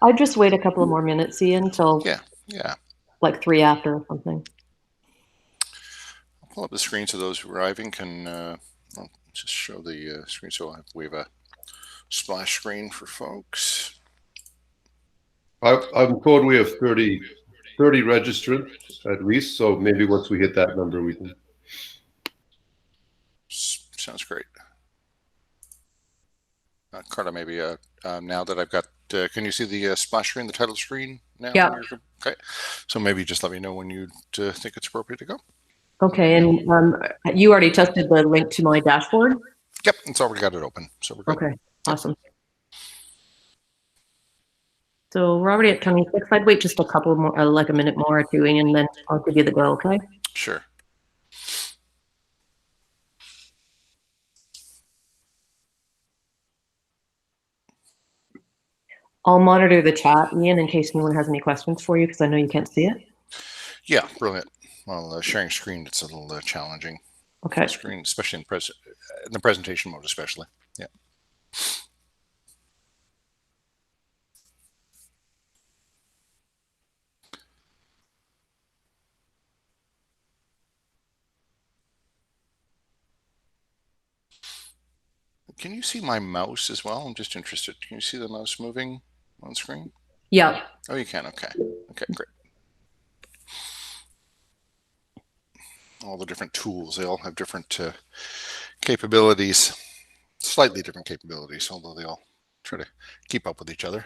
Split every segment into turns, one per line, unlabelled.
I'd just wait a couple of more minutes, Ian, until
Yeah.
like 3 after or something.
I'll pull up the screen so those arriving can I'll just show the screen. So we have a splash screen for folks.
I'm told we have 30 registrants at least, so maybe once we hit that number, we can.
Sounds great. Carla, maybe now that I've got, can you see the splash screen, the title screen now?
Yeah.
Okay. So maybe just let me know when you think it's appropriate to go.
Okay, and you already tested the link to my dashboard?
Yep, it's already got it open, so we're good.
Okay, awesome. So we're already at 26. I'd wait just a couple more, like a minute more or two, and then I'll give you the go, okay?
Sure.
I'll monitor the chat, Ian, in case anyone has any questions for you, because I know you can't see it.
Yeah, brilliant. Well, sharing screen, it's a little challenging.
Okay.
Screen, especially in the presentation mode, especially. Yeah. Can you see my mouse as well? I'm just interested. Can you see the mouse moving on screen?
Yeah.
Oh, you can. Okay. Okay, great. All the different tools, they all have different capabilities, slightly different capabilities, although they all try to keep up with each other.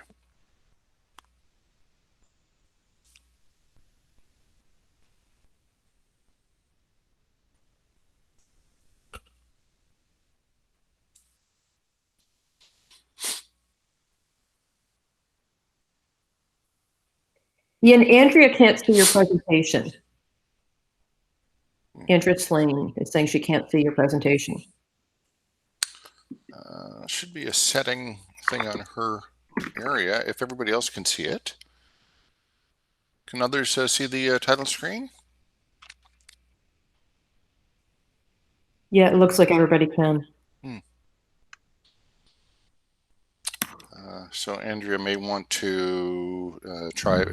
Ian, Andrea can't see your presentation. Andrea Sling is saying she can't see your presentation.
Should be a setting thing on her area if everybody else can see it. Can others see the title screen?
Yeah, it looks like everybody can.
So Andrea may want to try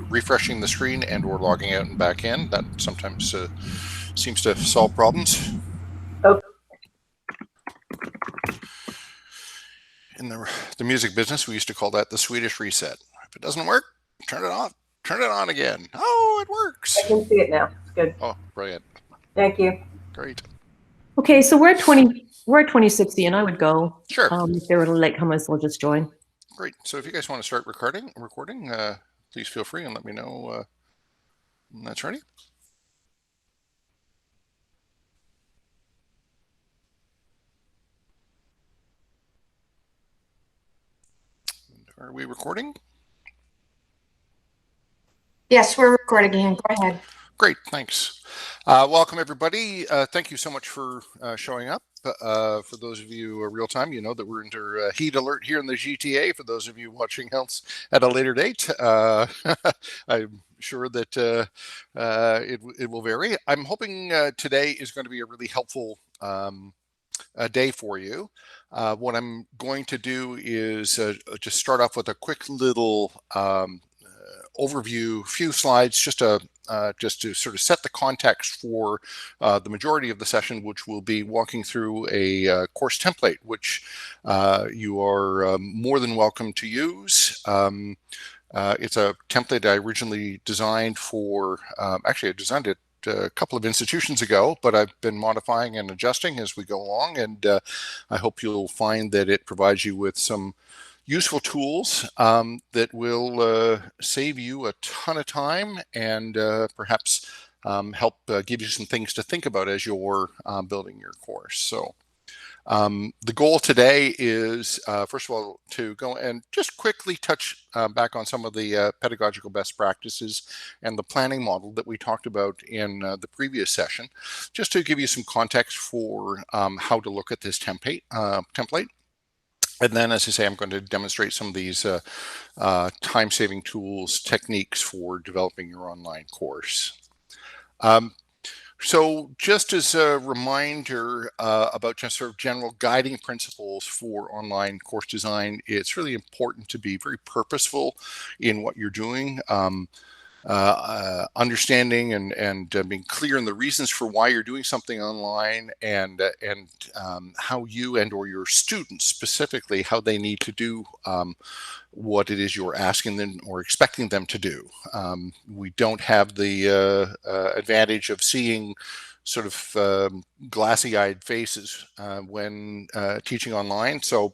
refreshing the screen and or logging out and back in. That sometimes seems to solve problems.
Okay.
In the music business, we used to call that the Swedish reset. If it doesn't work, turn it off, turn it on again. Oh, it works.
I can see it now. It's good.
Oh, brilliant.
Thank you.
Great.
Okay, so we're at 2060, and I would go.
Sure.
If there were latecomers, we'll just join.
Great. So if you guys want to start recording, please feel free and let me know when that's ready. Are we recording?
Yes, we're recording, Ian. Go ahead.
Great, thanks. Welcome, everybody. Thank you so much for showing up. For those of you real time, you know that we're under heat alert here in the GTA. For those of you watching else at a later date, I'm sure that it will vary. I'm hoping today is going to be a really helpful day for you. What I'm going to do is just start off with a quick little overview, few slides, just to sort of set the context for the majority of the session, which will be walking through a course template, which you are more than welcome to use. It's a template I originally designed for, actually I designed it a couple of institutions ago, but I've been modifying and adjusting as we go along, and I hope you'll find that it provides you with some useful tools that will save you a ton of time and perhaps help give you some things to think about as you're building your course. So the goal today is, first of all, to go and just quickly touch back on some of the pedagogical best practices and the planning model that we talked about in the previous session, just to give you some context for how to look at this template. And then, as I say, I'm going to demonstrate some of these time-saving tools, techniques for developing your online course. So just as a reminder about just sort of general guiding principles for online course design, it's really important to be very purposeful in what you're doing. Understanding and being clear in the reasons for why you're doing something online, and how you and or your students specifically, how they need to do what it is you're asking them or expecting them to do. We don't have the advantage of seeing sort of glassy-eyed faces when teaching online. So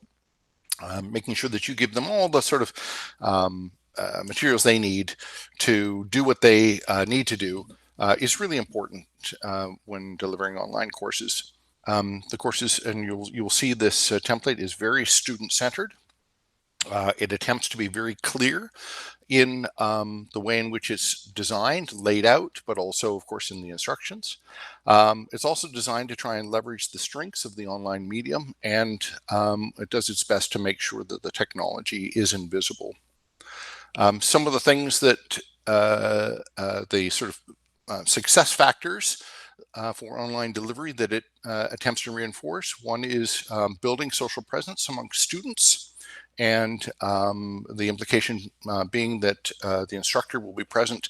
making sure that you give them all the sort of materials they need to do what they need to do is really important when delivering online courses. The courses, and you will see this template is very student-centered. It attempts to be very clear in the way in which it's designed, laid out, but also, of course, in the instructions. It's also designed to try and leverage the strengths of the online medium, and it does its best to make sure that the technology is invisible. Some of the things that the sort of success factors for online delivery that it attempts to reinforce. One is building social presence among students, and the implication being that the instructor will be present,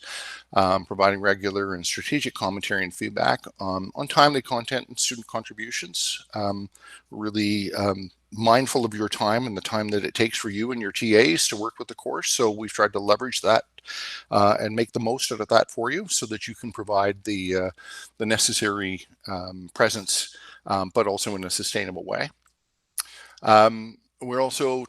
providing regular and strategic commentary and feedback on timely content and student contributions. Really mindful of your time and the time that it takes for you and your TAs to work with the course. So we've tried to leverage that and make the most out of that for you, so that you can provide the necessary presence, but also in a sustainable way. We're also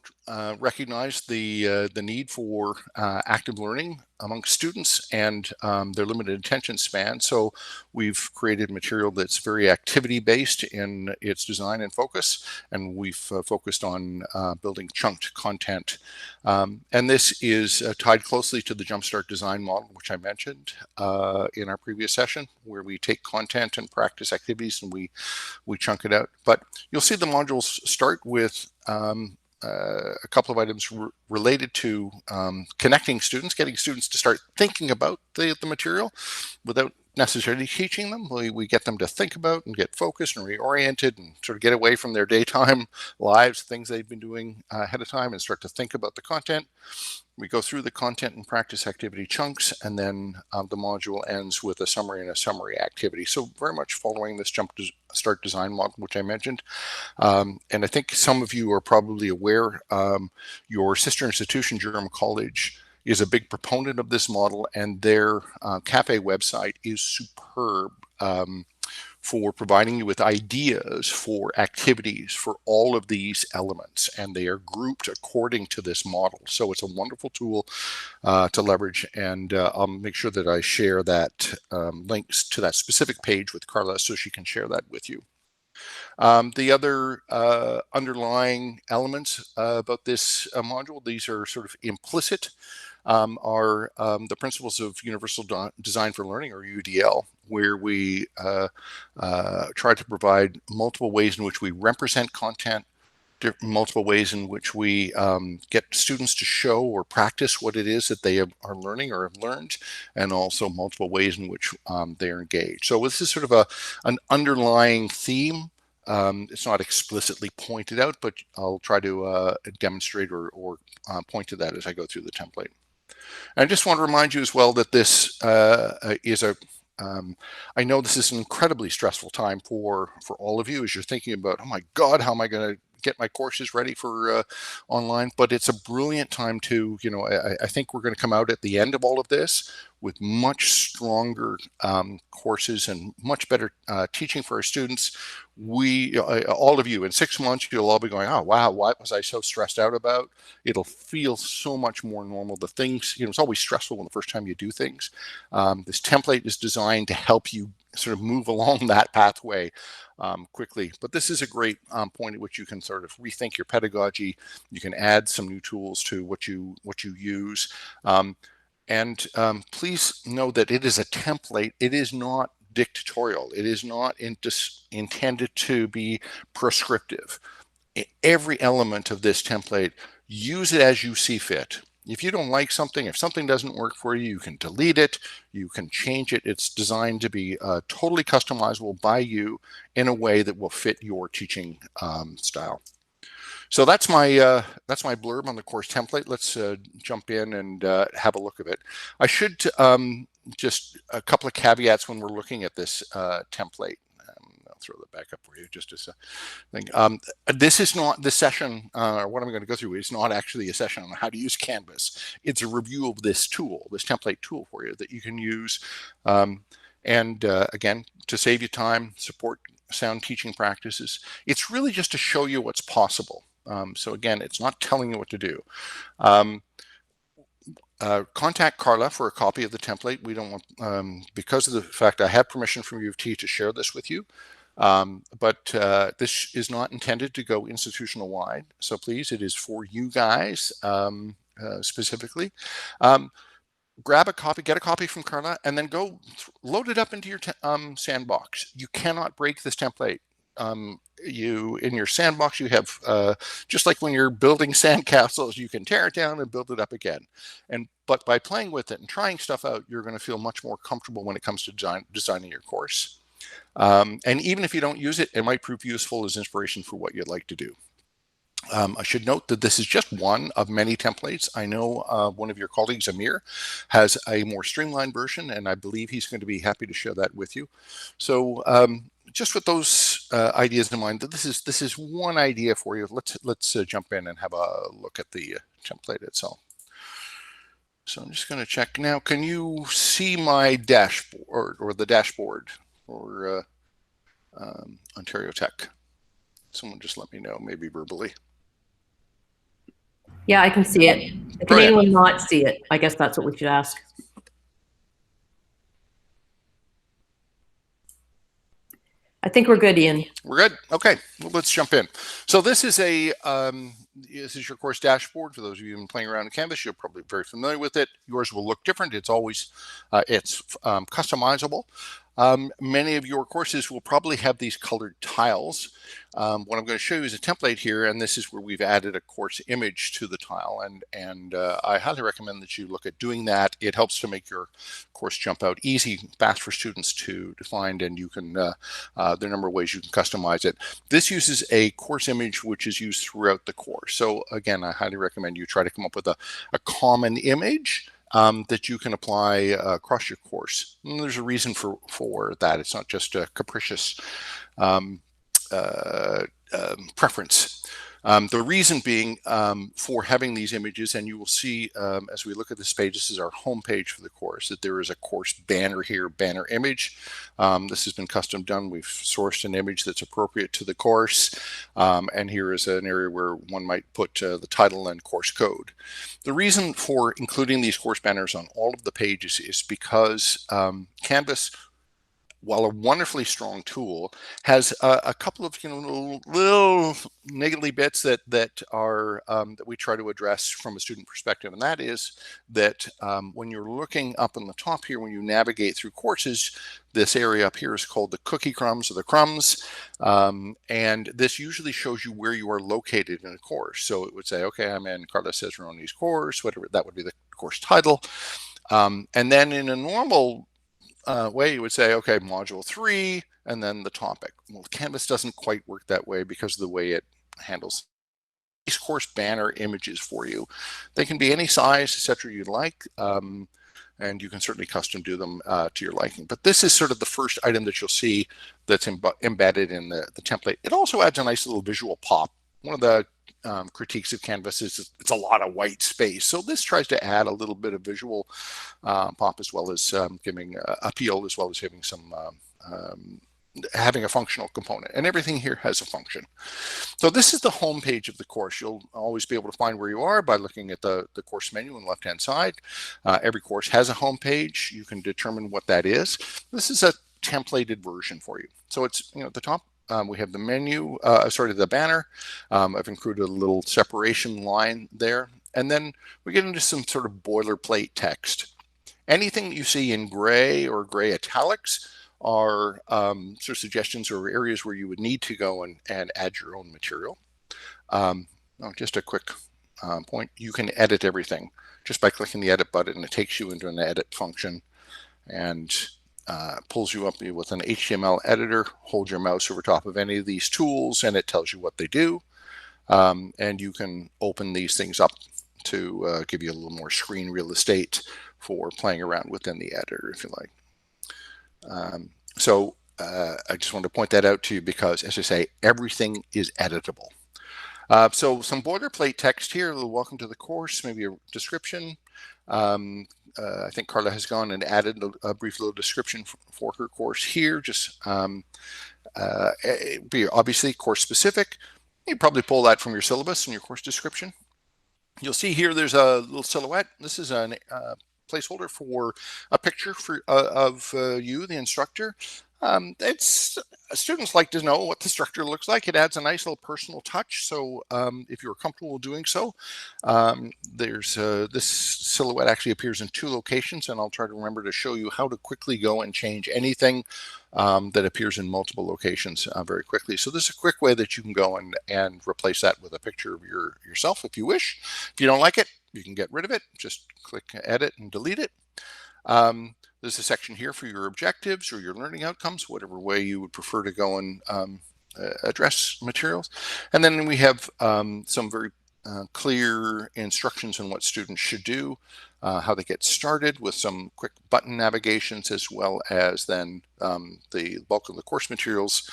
recognize the need for active learning among students and their limited attention span. So we've created material that's very activity-based in its design and focus, and we've focused on building chunked content. And this is tied closely to the Jumpstart design model, which I mentioned in our previous session, where we take content and practice activities and we chunk it out. But you'll see the modules start with a couple of items related to connecting students, getting students to start thinking about the material without necessarily teaching them. We get them to think about and get focused and reoriented and sort of get away from their daytime lives, things they've been doing ahead of time, and start to think about the content. We go through the content and practice activity chunks, and then the module ends with a summary and a summary activity. So very much following this Jumpstart design model, which I mentioned. And I think some of you are probably aware, your sister institution, Durham College, is a big proponent of this model, and their cafe website is superb for providing you with ideas for activities for all of these elements, and they are grouped according to this model. So it's a wonderful tool to leverage, and I'll make sure that I share that links to that specific page with Carla so she can share that with you. The other underlying elements about this module, these are sort of implicit, are the principles of universal design for learning, or UDL, where we try to provide multiple ways in which we represent content, multiple ways in which we get students to show or practice what it is that they are learning or have learned, and also multiple ways in which they are engaged. So this is sort of an underlying theme. It's not explicitly pointed out, but I'll try to demonstrate or point to that as I go through the template. And I just want to remind you as well that this is I know this is an incredibly stressful time for all of you as you're thinking about, oh my God, how am I going to get my courses ready for online? But it's a brilliant time to, I think we're going to come out at the end of all of this with much stronger courses and much better teaching for our students. All of you, in 6 months, you'll all be going, oh, wow, what was I so stressed out about? It'll feel so much more normal. The things, it's always stressful when the first time you do things. This template is designed to help you sort of move along that pathway quickly. But this is a great point at which you can sort of rethink your pedagogy. You can add some new tools to what you use. And please know that it is a template. It is not dictatorial. It is not intended to be prescriptive. Every element of this template, use it as you see fit. If you don't like something, if something doesn't work for you, you can delete it, you can change it. It's designed to be totally customizable by you in a way that will fit your teaching style. So that's my blurb on the course template. Let's jump in and have a look at it. I should just a couple of caveats when we're looking at this template. I'll throw that back up for you just as a thing. This is not the session, or what I'm going to go through is not actually a session on how to use Canvas. It's a review of this tool, this template tool for you that you can use. Again, to save you time, support sound teaching practices. It's really just to show you what's possible. So again, it's not telling you what to do. Contact Carla for a copy of the template. We don't want, because of the fact I have permission from U of T to share this with you, but this is not intended to go institutional wide. So please, it is for you guys specifically. Grab a copy, get a copy from Carla, and then go load it up into your sandbox. You cannot break this template. In your sandbox, you have just like when you're building sandcastles, you can tear it down and build it up again. But by playing with it and trying stuff out, you're going to feel much more comfortable when it comes to designing your course. And even if you don't use it, it might prove useful as inspiration for what you'd like to do. I should note that this is just one of many templates. I know one of your colleagues, Amir, has a more streamlined version, and I believe he's going to be happy to share that with you. So just with those ideas in mind, this is one idea for you. Let's jump in and have a look at the template itself. So I'm just going to check now. Can you see my dashboard or the dashboard for Ontario Tech? Someone just let me know, maybe verbally.
Yeah, I can see it. Can anyone not see it? I guess that's what we should ask. I think we're good, Ian.
We're good. Okay, well, let's jump in. So this is your course dashboard. For those of you who've been playing around in Canvas, you're probably very familiar with it. Yours will look different. It's always customizable. Many of your courses will probably have these colored tiles. What I'm going to show you is a template here, and this is where we've added a course image to the tile. And I highly recommend that you look at doing that. It helps to make your course jump out easy, fast for students to find, and you can there are a number of ways you can customize it. This uses a course image which is used throughout the course. So again, I highly recommend you try to come up with a common image that you can apply across your course. And there's a reason for that. It's not just a capricious preference. The reason being for having these images, and you will see as we look at this page, this is our home page for the course, that there is a course banner here, banner image. This has been custom done. We've sourced an image that's appropriate to the course. And here is an area where one might put the title and course code. The reason for including these course banners on all of the pages is because Canvas, while a wonderfully strong tool, has a couple of little niggly bits that are that we try to address from a student perspective, and that is that when you're looking up on the top here, when you navigate through courses, this area up here is called the cookie crumbs or the crumbs, and this usually shows you where you are located in a course. So it would say, okay, I'm in Carla Cesaroni's course, whatever, that would be the course title, and then in a normal way, you would say, okay, module 3, and then the topic. Well, Canvas doesn't quite work that way because of the way it handles these course banner images for you. They can be any size, etc. you'd like, and you can certainly custom do them to your liking. But this is sort of the first item that you'll see that's embedded in the template. It also adds a nice little visual pop. One of the critiques of Canvas is it's a lot of white space. So this tries to add a little bit of visual pop, as well as giving appeal, as well as having some having a functional component. And everything here has a function. So this is the home page of the course. You'll always be able to find where you are by looking at the course menu on the left-hand side. Every course has a home page. You can determine what that is. This is a templated version for you. So it's, at the top, we have the menu, the banner. I've included a little separation line there. And then we get into some sort of boilerplate text. Anything that you see in gray or gray italics are sort of suggestions or areas where you would need to go and add your own material. Just a quick point, you can edit everything. just by clicking the edit button. It takes you into an edit function and pulls you up with an HTML editor. Hold your mouse over top of any of these tools and it tells you what they do. And you can open these things up to give you a little more screen real estate for playing around within the editor, if you like. I just wanted to point that out to you because, as I say, everything is editable. So some boilerplate text here. Welcome to the course, maybe a description. I think Carla has gone and added a brief little description for her course here. Just be obviously course specific. You probably pull that from your syllabus and your course description. You'll see here there's a little silhouette. This is a placeholder for a picture of you, the instructor. Students like to know what the instructor looks like. It adds a nice little personal touch. So if you're comfortable doing so, there's this silhouette actually appears in 2 locations, and I'll try to remember to show you how to quickly go and change anything that appears in multiple locations very quickly. So this is a quick way that you can go and replace that with a picture of yourself if you wish. If you don't like it, you can get rid of it. Just click edit and delete it. There's a section here for your objectives or your learning outcomes, whatever way you would prefer to go and address materials. And then we have some very clear instructions on what students should do, how they get started with some quick button navigations, as well as then the bulk of the course materials.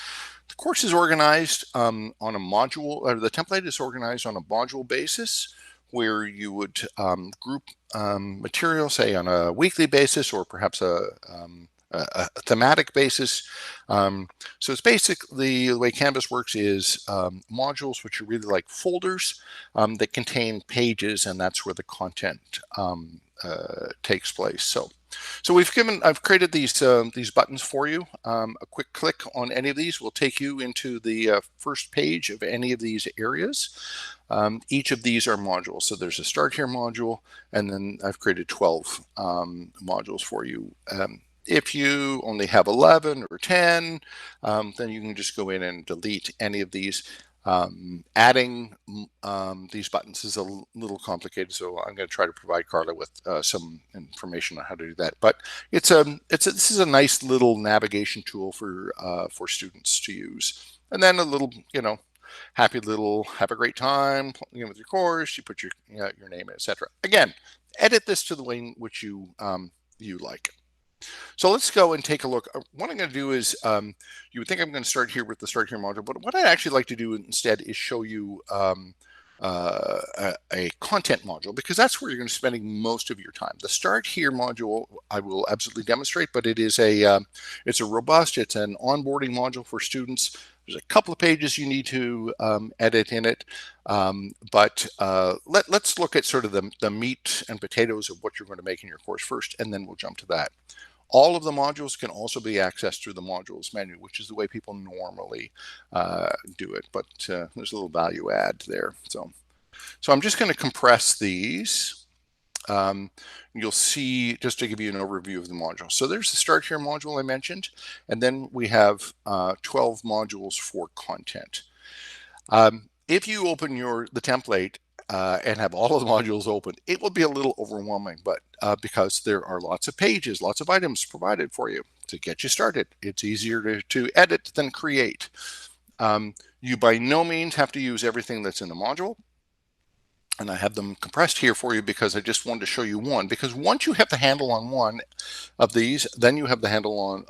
The course is organized on a module, or the template is organized on a module basis, where you would group material, say on a weekly basis or perhaps a thematic basis. So it's basically the way Canvas works is modules, which are really like folders that contain pages, and that's where the content takes place. So I've created these buttons for you. A quick click on any of these will take you into the first page of any of these areas. Each of these are modules. So there's a start here module, and then I've created 12 modules for you. If you only have 11 or 10, then you can just go in and delete any of these. Adding these buttons is a little complicated, so I'm going to try to provide Carla with some information on how to do that. But this is a nice little navigation tool for students to use. And then a little, have a great time with your course. You put your name, etc. Again, edit this to the way in which you like. So let's go and take a look. What I'm going to do is, you would think I'm going to start here with the start here module, but what I'd actually like to do instead is show you a content module, because that's where you're going to be spending most of your time. The start here module I will absolutely demonstrate, but it is it's an onboarding module for students. There's a couple of pages you need to edit in it, but let's look at sort of the meat and potatoes of what you're going to make in your course first, and then we'll jump to that. All of the modules can also be accessed through the modules menu, which is the way people normally do it, but there's a little value add there. So I'm just going to compress these. You'll see, just to give you an overview of the module. So there's the start here module I mentioned, and then we have 12 modules for content. If you open the template and have all of the modules open, it will be a little overwhelming, but because there are lots of pages, lots of items provided for you to get you started. It's easier to edit than create. You by no means have to use everything that's in the module. And I have them compressed here for you because I just wanted to show you one. Because once you have the handle on one of these, then you have the handle on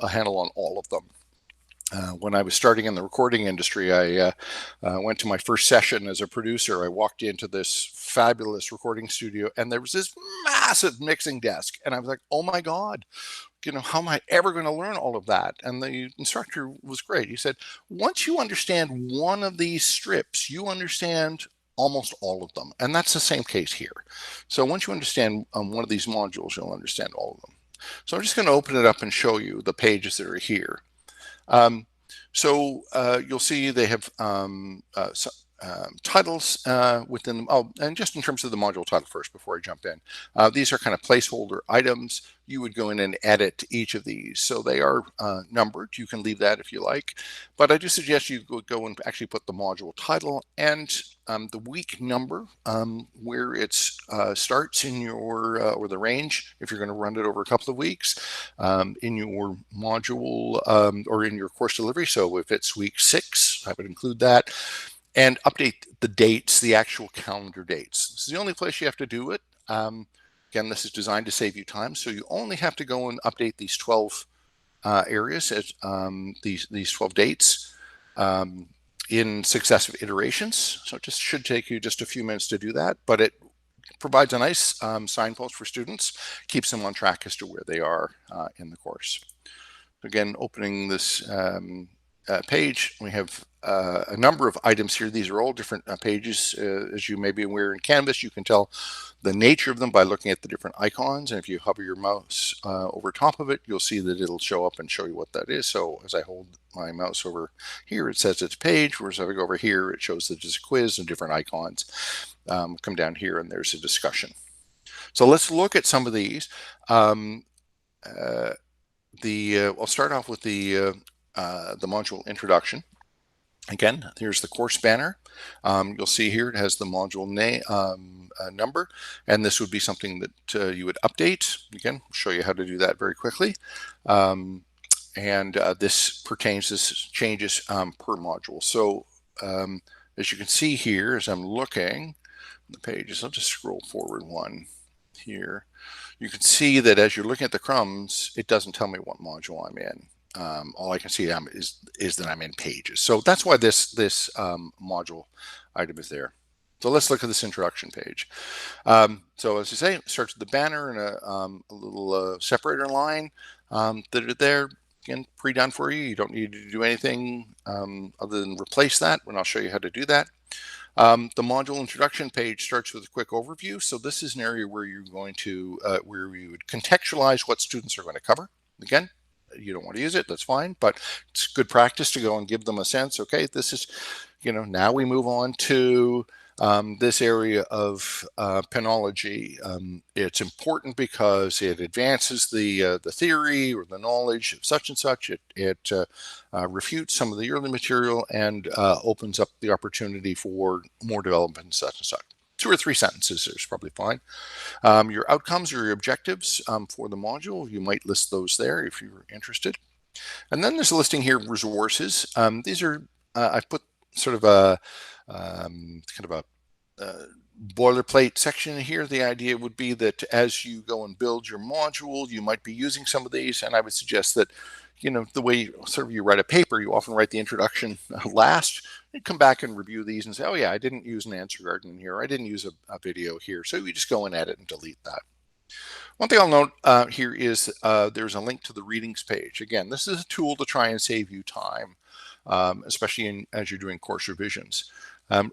all of them. When I was starting in the recording industry, I went to my first session as a producer. I walked into this fabulous recording studio, and there was this massive mixing desk. And I was like, oh my God, how am I ever going to learn all of that? And the instructor was great. He said, once you understand one of these strips, you understand almost all of them. And that's the same case here. So once you understand one of these modules, you'll understand all of them. So I'm just going to open it up and show you the pages that are here. So you'll see they have titles within them. Oh, and just in terms of the module title first, before I jump in, these are kind of placeholder items. You would go in and edit each of these. So they are numbered. You can leave that if you like, but I do suggest you go and actually put the module title and the week number where it starts in your, or the range, if you're going to run it over a couple of weeks, in your module or in your course delivery. So if it's week 6, I would include that. And update the dates, the actual calendar dates. This is the only place you have to do it. Again, this is designed to save you time. So you only have to go and update these 12 areas, as these 12 dates in successive iterations. So it just should take you just a few minutes to do that, but it provides a nice signpost for students, keeps them on track as to where they are in the course. Again, opening this page, we have a number of items here. These are all different pages. As you may be aware, in Canvas, you can tell the nature of them by looking at the different icons. And if you hover your mouse over top of it, you'll see that it'll show up and show you what that is. So as I hold my mouse over here, it says it's page. Whereas if I go over here, it shows that it's a quiz and different icons. Come down here and there's a discussion. So let's look at some of these. I'll start off with the module introduction. Again, here's the course banner. You'll see here it has the module name, number, and this would be something that you would update. Again, I'll show you how to do that very quickly. This changes per module. So as you can see here, as I'm looking at the pages, I'll just scroll forward one here. You can see that as you're looking at the crumbs, it doesn't tell me what module I'm in. All I can see is that I'm in pages. So that's why this module item is there. So let's look at this introduction page. So as you say, it starts with the banner and a little separator line that are there. Again, pre-done for you. You don't need to do anything other than replace that, and I'll show you how to do that. The module introduction page starts with a quick overview. So this is an area where you're going to, where you would contextualize what students are going to cover. Again, you don't want to use it, that's fine, but it's good practice to go and give them a sense. Okay, this is, now we move on to this area of pedagogy. It's important because it advances the theory or the knowledge of such and such. It refutes some of the early material and opens up the opportunity for more development and such and such. 2 or 3 sentences is probably fine. Your outcomes or your objectives for the module, you might list those there if you're interested. And then there's a listing here of resources. These are, I've put sort of a boilerplate section here. The idea would be that as you go and build your module, you might be using some of these, and I would suggest that the way you write a paper, you often write the introduction last. You come back and review these and say, oh yeah, I didn't use an answer garden in here. I didn't use a video here. So you just go and edit and delete that. One thing I'll note here is there's a link to the readings page. Again, this is a tool to try and save you time, especially as you're doing course revisions.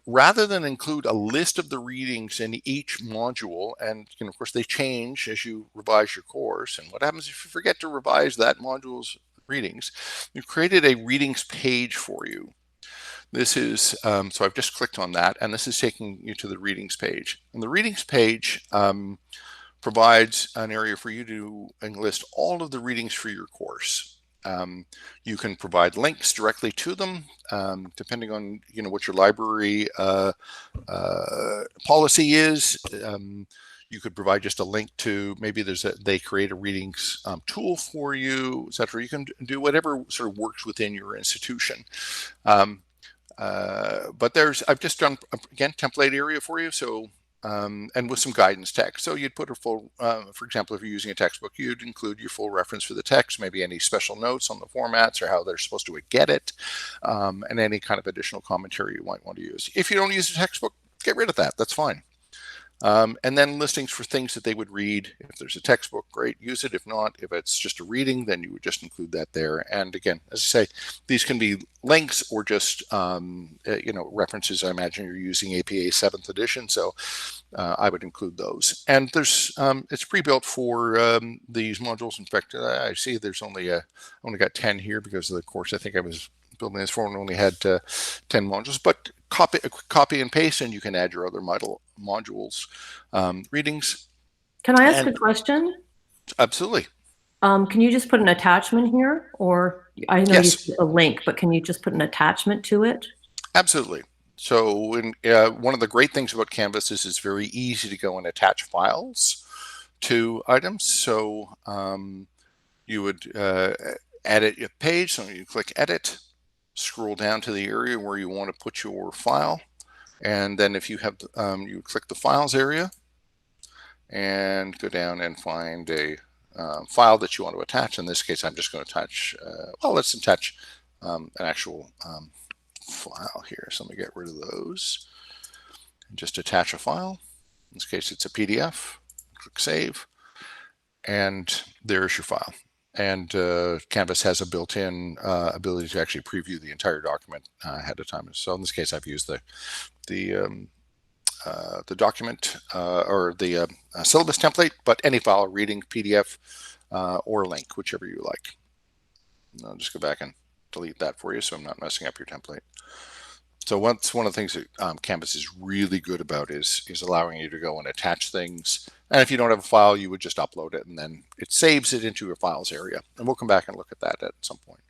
Rather than include a list of the readings in each module, and of course they change as you revise your course, and what happens if you forget to revise that module's readings, we've created a readings page for you. This is, so I've just clicked on that, and this is taking you to the readings page. And the readings page provides an area for you to enlist all of the readings for your course. You can provide links directly to them, depending on what your library policy is. You could provide just a link to, maybe they create a readings tool for you, etc. You can do whatever sort of works within your institution. But I've just done, again, template area for you. So, and with some guidance text. So you'd put a full, for example, if you're using a textbook, you'd include your full reference for the text, maybe any special notes on the formats or how they're supposed to get it, and any kind of additional commentary you might want to use. If you don't use a textbook, get rid of that. That's fine. And then listings for things that they would read. If there's a textbook, great, use it. If not, if it's just a reading, then you would just include that there. And again, as I say, these can be links or just references. I imagine you're using APA 7th edition, so I would include those. And there's it's pre-built for these modules. In fact, I see there's only got 10 here because of the course I think I was building this form only had 10 modules, but copy and paste, and you can add your other modules readings.
Can I ask a question?
Absolutely.
Can you just put an attachment here, or I know you see a link, but can you just put an attachment to it?
Absolutely. So one of the great things about Canvas is it's very easy to go and attach files to items. So you would edit your page. So you click edit, scroll down to the area where you want to put your file. And then if you have, you click the files area and go down and find a file that you want to attach. In this case, I'm just going to attach, well, let's attach an actual file here. So let me get rid of those and just attach a file. In this case, it's a PDF. Click save, and there's your file. And Canvas has a built-in ability to actually preview the entire document ahead of time. So in this case, I've used the document or the syllabus template, but any file, reading, PDF, or link, whichever you like. I'll just go back and delete that for you so I'm not messing up your template. So one of the things that Canvas is really good about is allowing you to go and attach things. And if you don't have a file, you would just upload it, and then it saves it into your files area. And we'll come back and look at that at some point.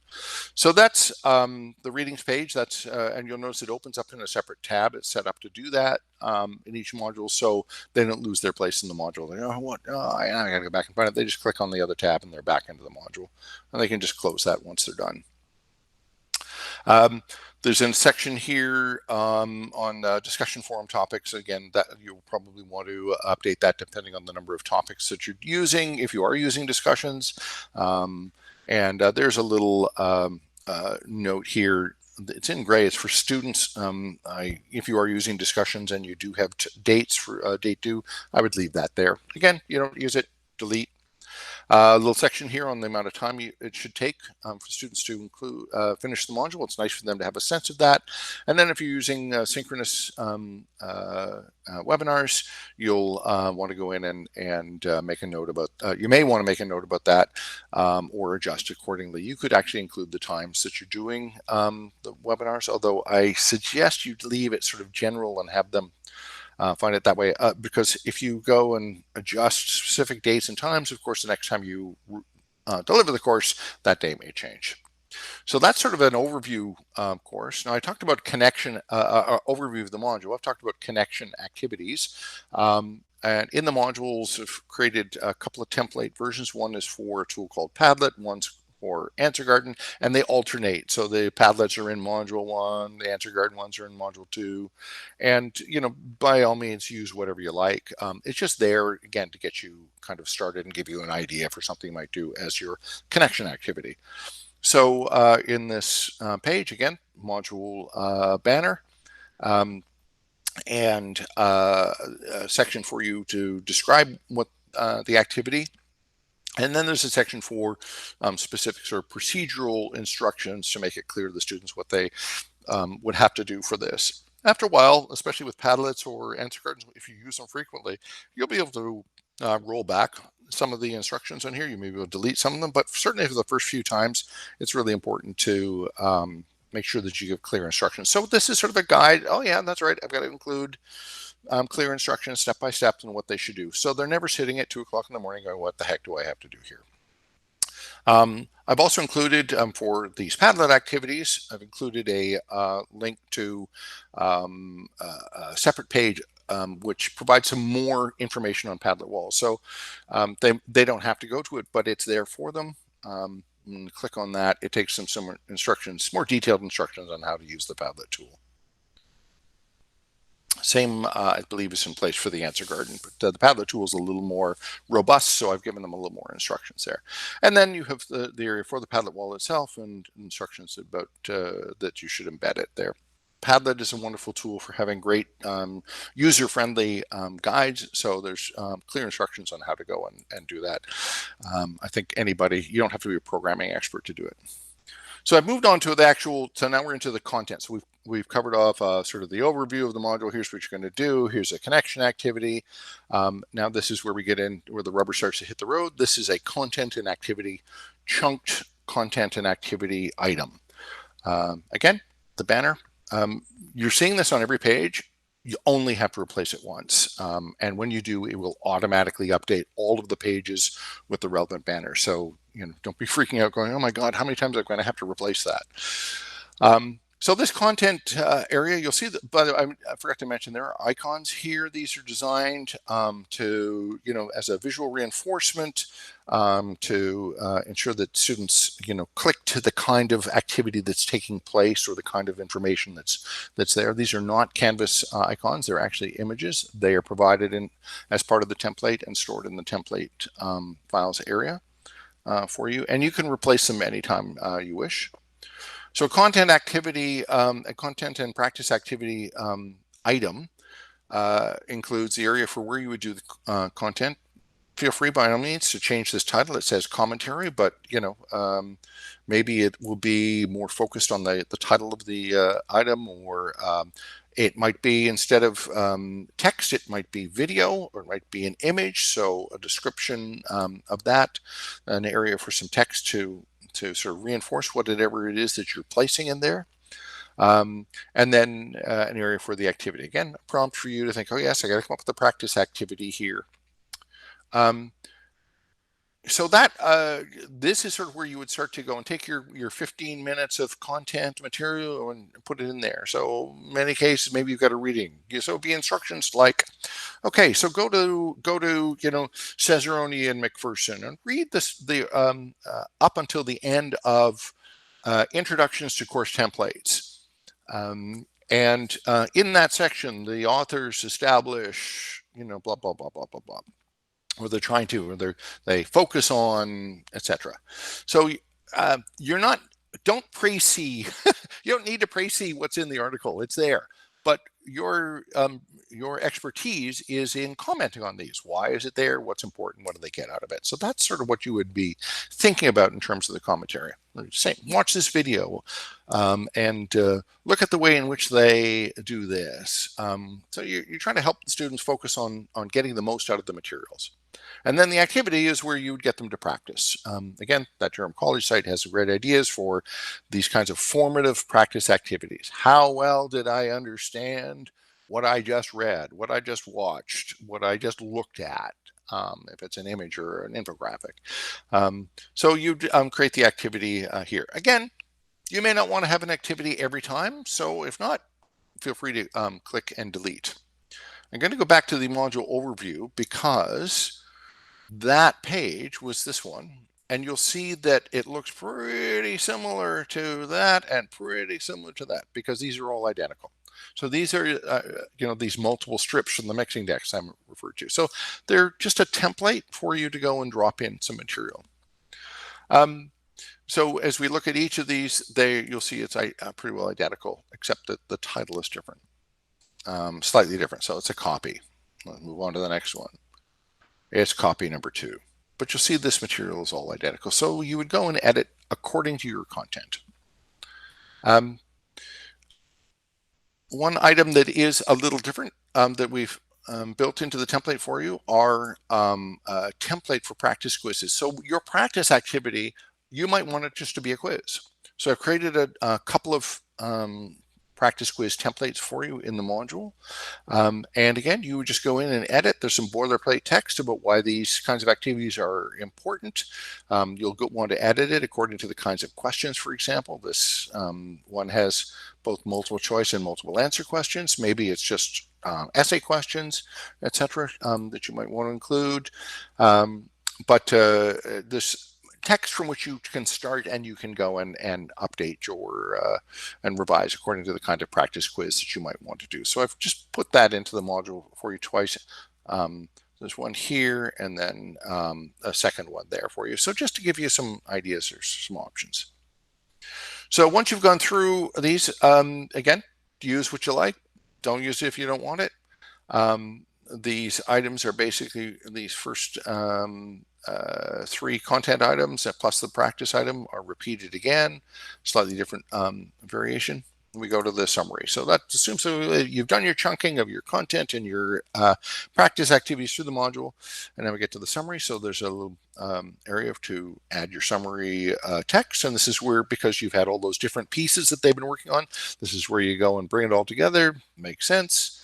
So that's the readings page. That's and you'll notice it opens up in a separate tab. It's set up to do that in each module, so they don't lose their place in the module. They go, what? Oh, I got to go back and find it. They just click on the other tab, and they're back into the module, and they can just close that once they're done. There's a section here on discussion forum topics. Again, that you'll probably want to update that depending on the number of topics that you're using, if you are using discussions. And there's a little note here. It's in gray. It's for students. If you are using discussions and you do have dates for date due, I would leave that there. Again, you don't use it, delete. A little section here on the amount of time it should take for students to finish the module. It's nice for them to have a sense of that. And then if you're using synchronous webinars, you'll want to go in and make a note about, you may want to make a note about that or adjust accordingly. You could actually include the times that you're doing the webinars, although I suggest you leave it sort of general and have them find it that way, because if you go and adjust specific dates and times, of course, the next time you deliver the course, that day may change. So that's sort of an overview course. Now I talked about connection, overview of the module. I've talked about connection activities. And in the modules, I've created a couple of template versions. One is for a tool called Padlet, one's for Answer Garden, and they alternate. So the Padlets are in module 1, the Answer Garden ones are in module 2, and by all means use whatever you like. It's just there again to get you kind of started and give you an idea for something you might do as your connection activity. So in this page again, module banner, and a section for you to describe what the activity. And then there's a section for specifics or procedural instructions to make it clear to the students what they would have to do for this. After a while, especially with Padlets or Answer Gardens, if you use them frequently, you'll be able to roll back some of the instructions on here. You may be able to delete some of them, but certainly for the first few times, it's really important to make sure that you give clear instructions. So this is sort of a guide. Oh yeah, that's right. I've got to include clear instructions step by step and what they should do. So they're never sitting at 2 o'clock in the morning going, what the heck do I have to do here? I've also included for these Padlet activities, I've included a link to a separate page which provides some more information on Padlet walls. So they don't have to go to it, but it's there for them. Click on that. It takes them some instructions, more detailed instructions on how to use the Padlet tool. Same, I believe, is in place for the Answer Garden, but the Padlet tool is a little more robust, so I've given them a little more instructions there. And then you have the area for the Padlet wall itself and instructions about that you should embed it there. Padlet is a wonderful tool for having great user-friendly guides, so there's clear instructions on how to go and do that. I think anybody, you don't have to be a programming expert to do it. So I've moved on to the actual, so now we're into the content. So we've covered off sort of the overview of the module. Here's what you're going to do. Here's a connection activity. Now this is where we get in, where the rubber starts to hit the road. This is a content and activity, chunked content and activity item. Again, the banner, you're seeing this on every page. You only have to replace it once. And when you do, it will automatically update all of the pages with the relevant banner. So, don't be freaking out going, oh my God, how many times am I going to have to replace that? So this content area, you'll see that, but I forgot to mention there are icons here. These are designed to, as a visual reinforcement to ensure that students, click to the kind of activity that's taking place or the kind of information that's there. These are not Canvas icons. They're actually images. They are provided as part of the template and stored in the template files area for you. And you can replace them anytime you wish. So content activity, a content and practice activity item includes the area for where you would do the content. Feel free by all means to change this title. It says commentary, but maybe it will be more focused on the title of the item, or it might be, instead of text, it might be video, or it might be an image. So a description of that, an area for some text to sort of reinforce whatever it is that you're placing in there. And then an area for the activity. Again, a prompt for you to think, oh yes, I got to come up with a practice activity here. So that this is sort of where you would start to go and take your 15 minutes of content material and put it in there. So in many cases, maybe you've got a reading. So it'd be instructions like, okay, so go to Cesaroni and McPherson and read up until the end of introductions to course templates. And in that section, the authors establish, blah, blah, blah, blah, blah, blah. Or they're trying to, or they focus on, etc. So don't pre-see, you don't need to pre-see what's in the article. It's there, but your expertise is in commenting on these. Why is it there? What's important? What do they get out of it? So that's sort of what you would be thinking about in terms of the commentary. Say, watch this video and look at the way in which they do this. So you're trying to help the students focus on getting the most out of the materials. And then the activity is where you would get them to practice. Again, that Durham College site has great ideas for these kinds of formative practice activities. How well did I understand what I just read, what I just watched, what I just looked at, if it's an image or an infographic. So you create the activity here. Again, you may not want to have an activity every time. So if not, feel free to click and delete. I'm going to go back to the module overview because that page was this one, and you'll see that it looks pretty similar to that and pretty similar to that because these are all identical. So these are, these multiple strips from the mixing decks I'm referred to. So they're just a template for you to go and drop in some material. So as we look at each of these, you'll see it's pretty well identical, except that the title is different, slightly different. So it's a copy. Let's move on to the next one. It's copy number 2, but you'll see this material is all identical. So you would go and edit according to your content. One item that is a little different that we've built into the template for you are a template for practice quizzes. So your practice activity, you might want it just to be a quiz. So I've created a couple of practice quiz templates for you in the module. And again, you would just go in and edit. There's some boilerplate text about why these kinds of activities are important. You'll want to edit it according to the kinds of questions, for example. This one has both multiple choice and multiple answer questions. Maybe it's just essay questions, etc., that you might want to include. But this text from which you can start, and you can go and update your and revise according to the kind of practice quiz that you might want to do. So I've just put that into the module for you twice. There's one here and then a second one there for you. So just to give you some ideas, there's some options. So once you've gone through these, again, use what you like. Don't use it if you don't want it. These items are basically these first 3 content items plus the practice item are repeated again, slightly different variation. we go to the summary. So that assumes you've done your chunking of your content and your practice activities through the module, and then we get to the summary. So there's a little area to add your summary text, and this is where, because you've had all those different pieces that they've been working on, this is where you go and bring it all together, makes sense.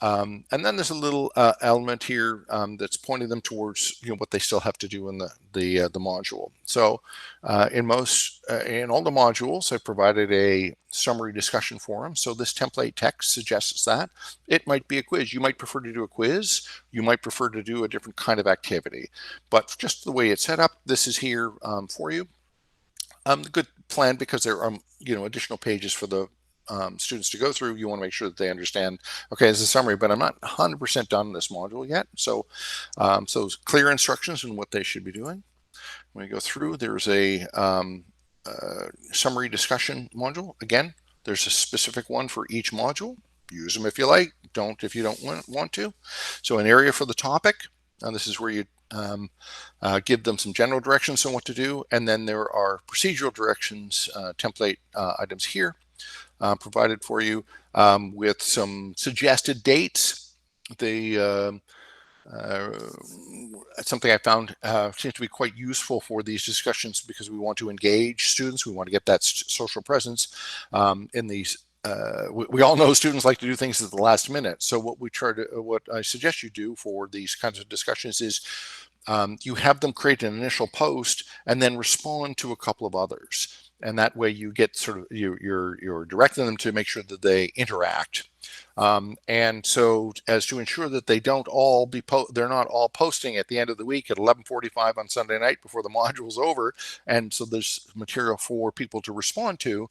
And then there's a little element here that's pointing them towards what they still have to do in the module. So in all the modules, I've provided a summary discussion forum. So this template text suggests that it might be a quiz. You might prefer to do a quiz. You might prefer to do a different kind of activity. But just the way it's set up, this is here for you. Good plan, because there are additional pages for the students to go through. You want to make sure that they understand, okay, it's a summary, but I'm not 100% done this module yet. So, so clear instructions on what they should be doing. When we go through, there's a summary discussion module. Again, there's a specific one for each module. Use them if you like, don't if you don't want to. So an area for the topic, and this is where you give them some general directions on what to do. And then there are procedural directions, template items here. Provided for you with some suggested dates. Something I found seems to be quite useful for these discussions, because we want to engage students. We want to get that social presence in these. We all know students like to do things at the last minute. So what I suggest you do for these kinds of discussions is you have them create an initial post and then respond to a couple of others. And that way you get sort of, you're directing them to make sure that they interact. And so as to ensure that they don't all be, they're not all posting at the end of the week at 11:45 on Sunday night before the module's over. And so there's material for people to respond to.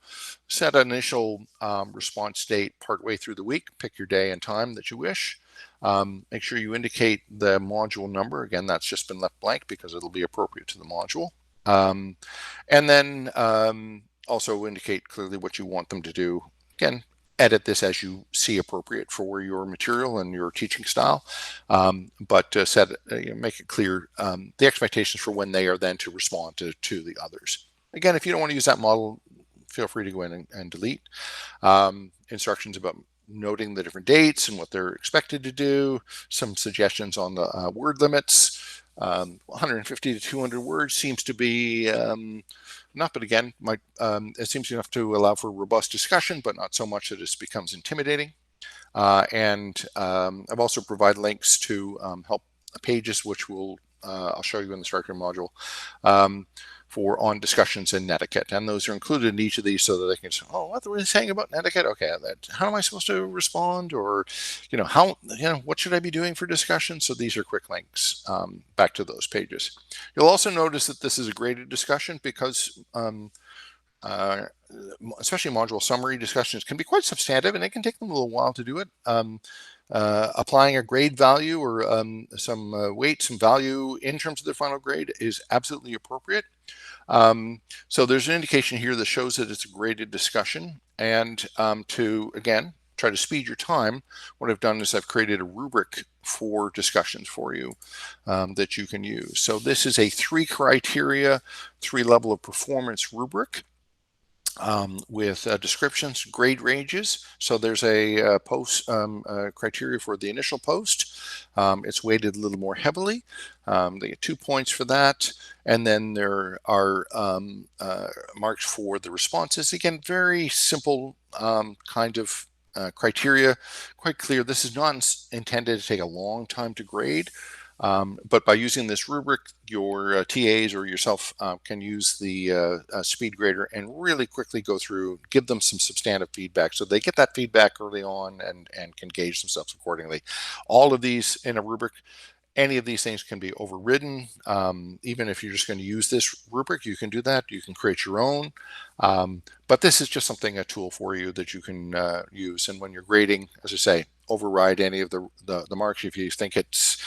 Set an initial response date partway through the week. Pick your day and time that you wish. Make sure you indicate the module number. Again, that's just been left blank because it'll be appropriate to the module. And then also indicate clearly what you want them to do. Again, edit this as you see appropriate for your material and your teaching style, but make it clear the expectations for when they are then to respond to the others. Again, if you don't want to use that model, feel free to go in and delete. Instructions about noting the different dates and what they're expected to do, some suggestions on the word limits. 150 to 200 words seems to be enough, but again, it seems enough to allow for robust discussion, but not so much that it becomes intimidating. And I've also provided links to help pages, which I'll show you in the structure module, on discussions in netiquette, and those are included in each of these so that they can say, oh, what were they saying about netiquette? Okay, how am I supposed to respond? Or, what should I be doing for discussion? So these are quick links back to those pages. You'll also notice that this is a graded discussion because especially module summary discussions can be quite substantive, and it can take them a little while to do it. Applying a grade value or some weight, some value in terms of the final grade is absolutely appropriate. So there's an indication here that shows that it's a graded discussion. And to, again, try to speed your time, what I've done is I've created a rubric for discussions for you that you can use. So this is a 3 criteria, 3 level of performance rubric. With descriptions, grade ranges. So there's a post criteria for the initial post. It's weighted a little more heavily. They get 2 points for that. And then there are marks for the responses. Again, very simple kind of criteria, quite clear. This is not intended to take a long time to grade. But by using this rubric, your TAs or yourself can use the speed grader and really quickly go through, give them some substantive feedback so they get that feedback early on and can gauge themselves accordingly. All of these in a rubric, any of these things can be overridden. Even if you're just going to use this rubric, you can do that. You can create your own. But this is just something, a tool for you that you can use. And when you're grading, as I say, override any of the marks. If you think it's,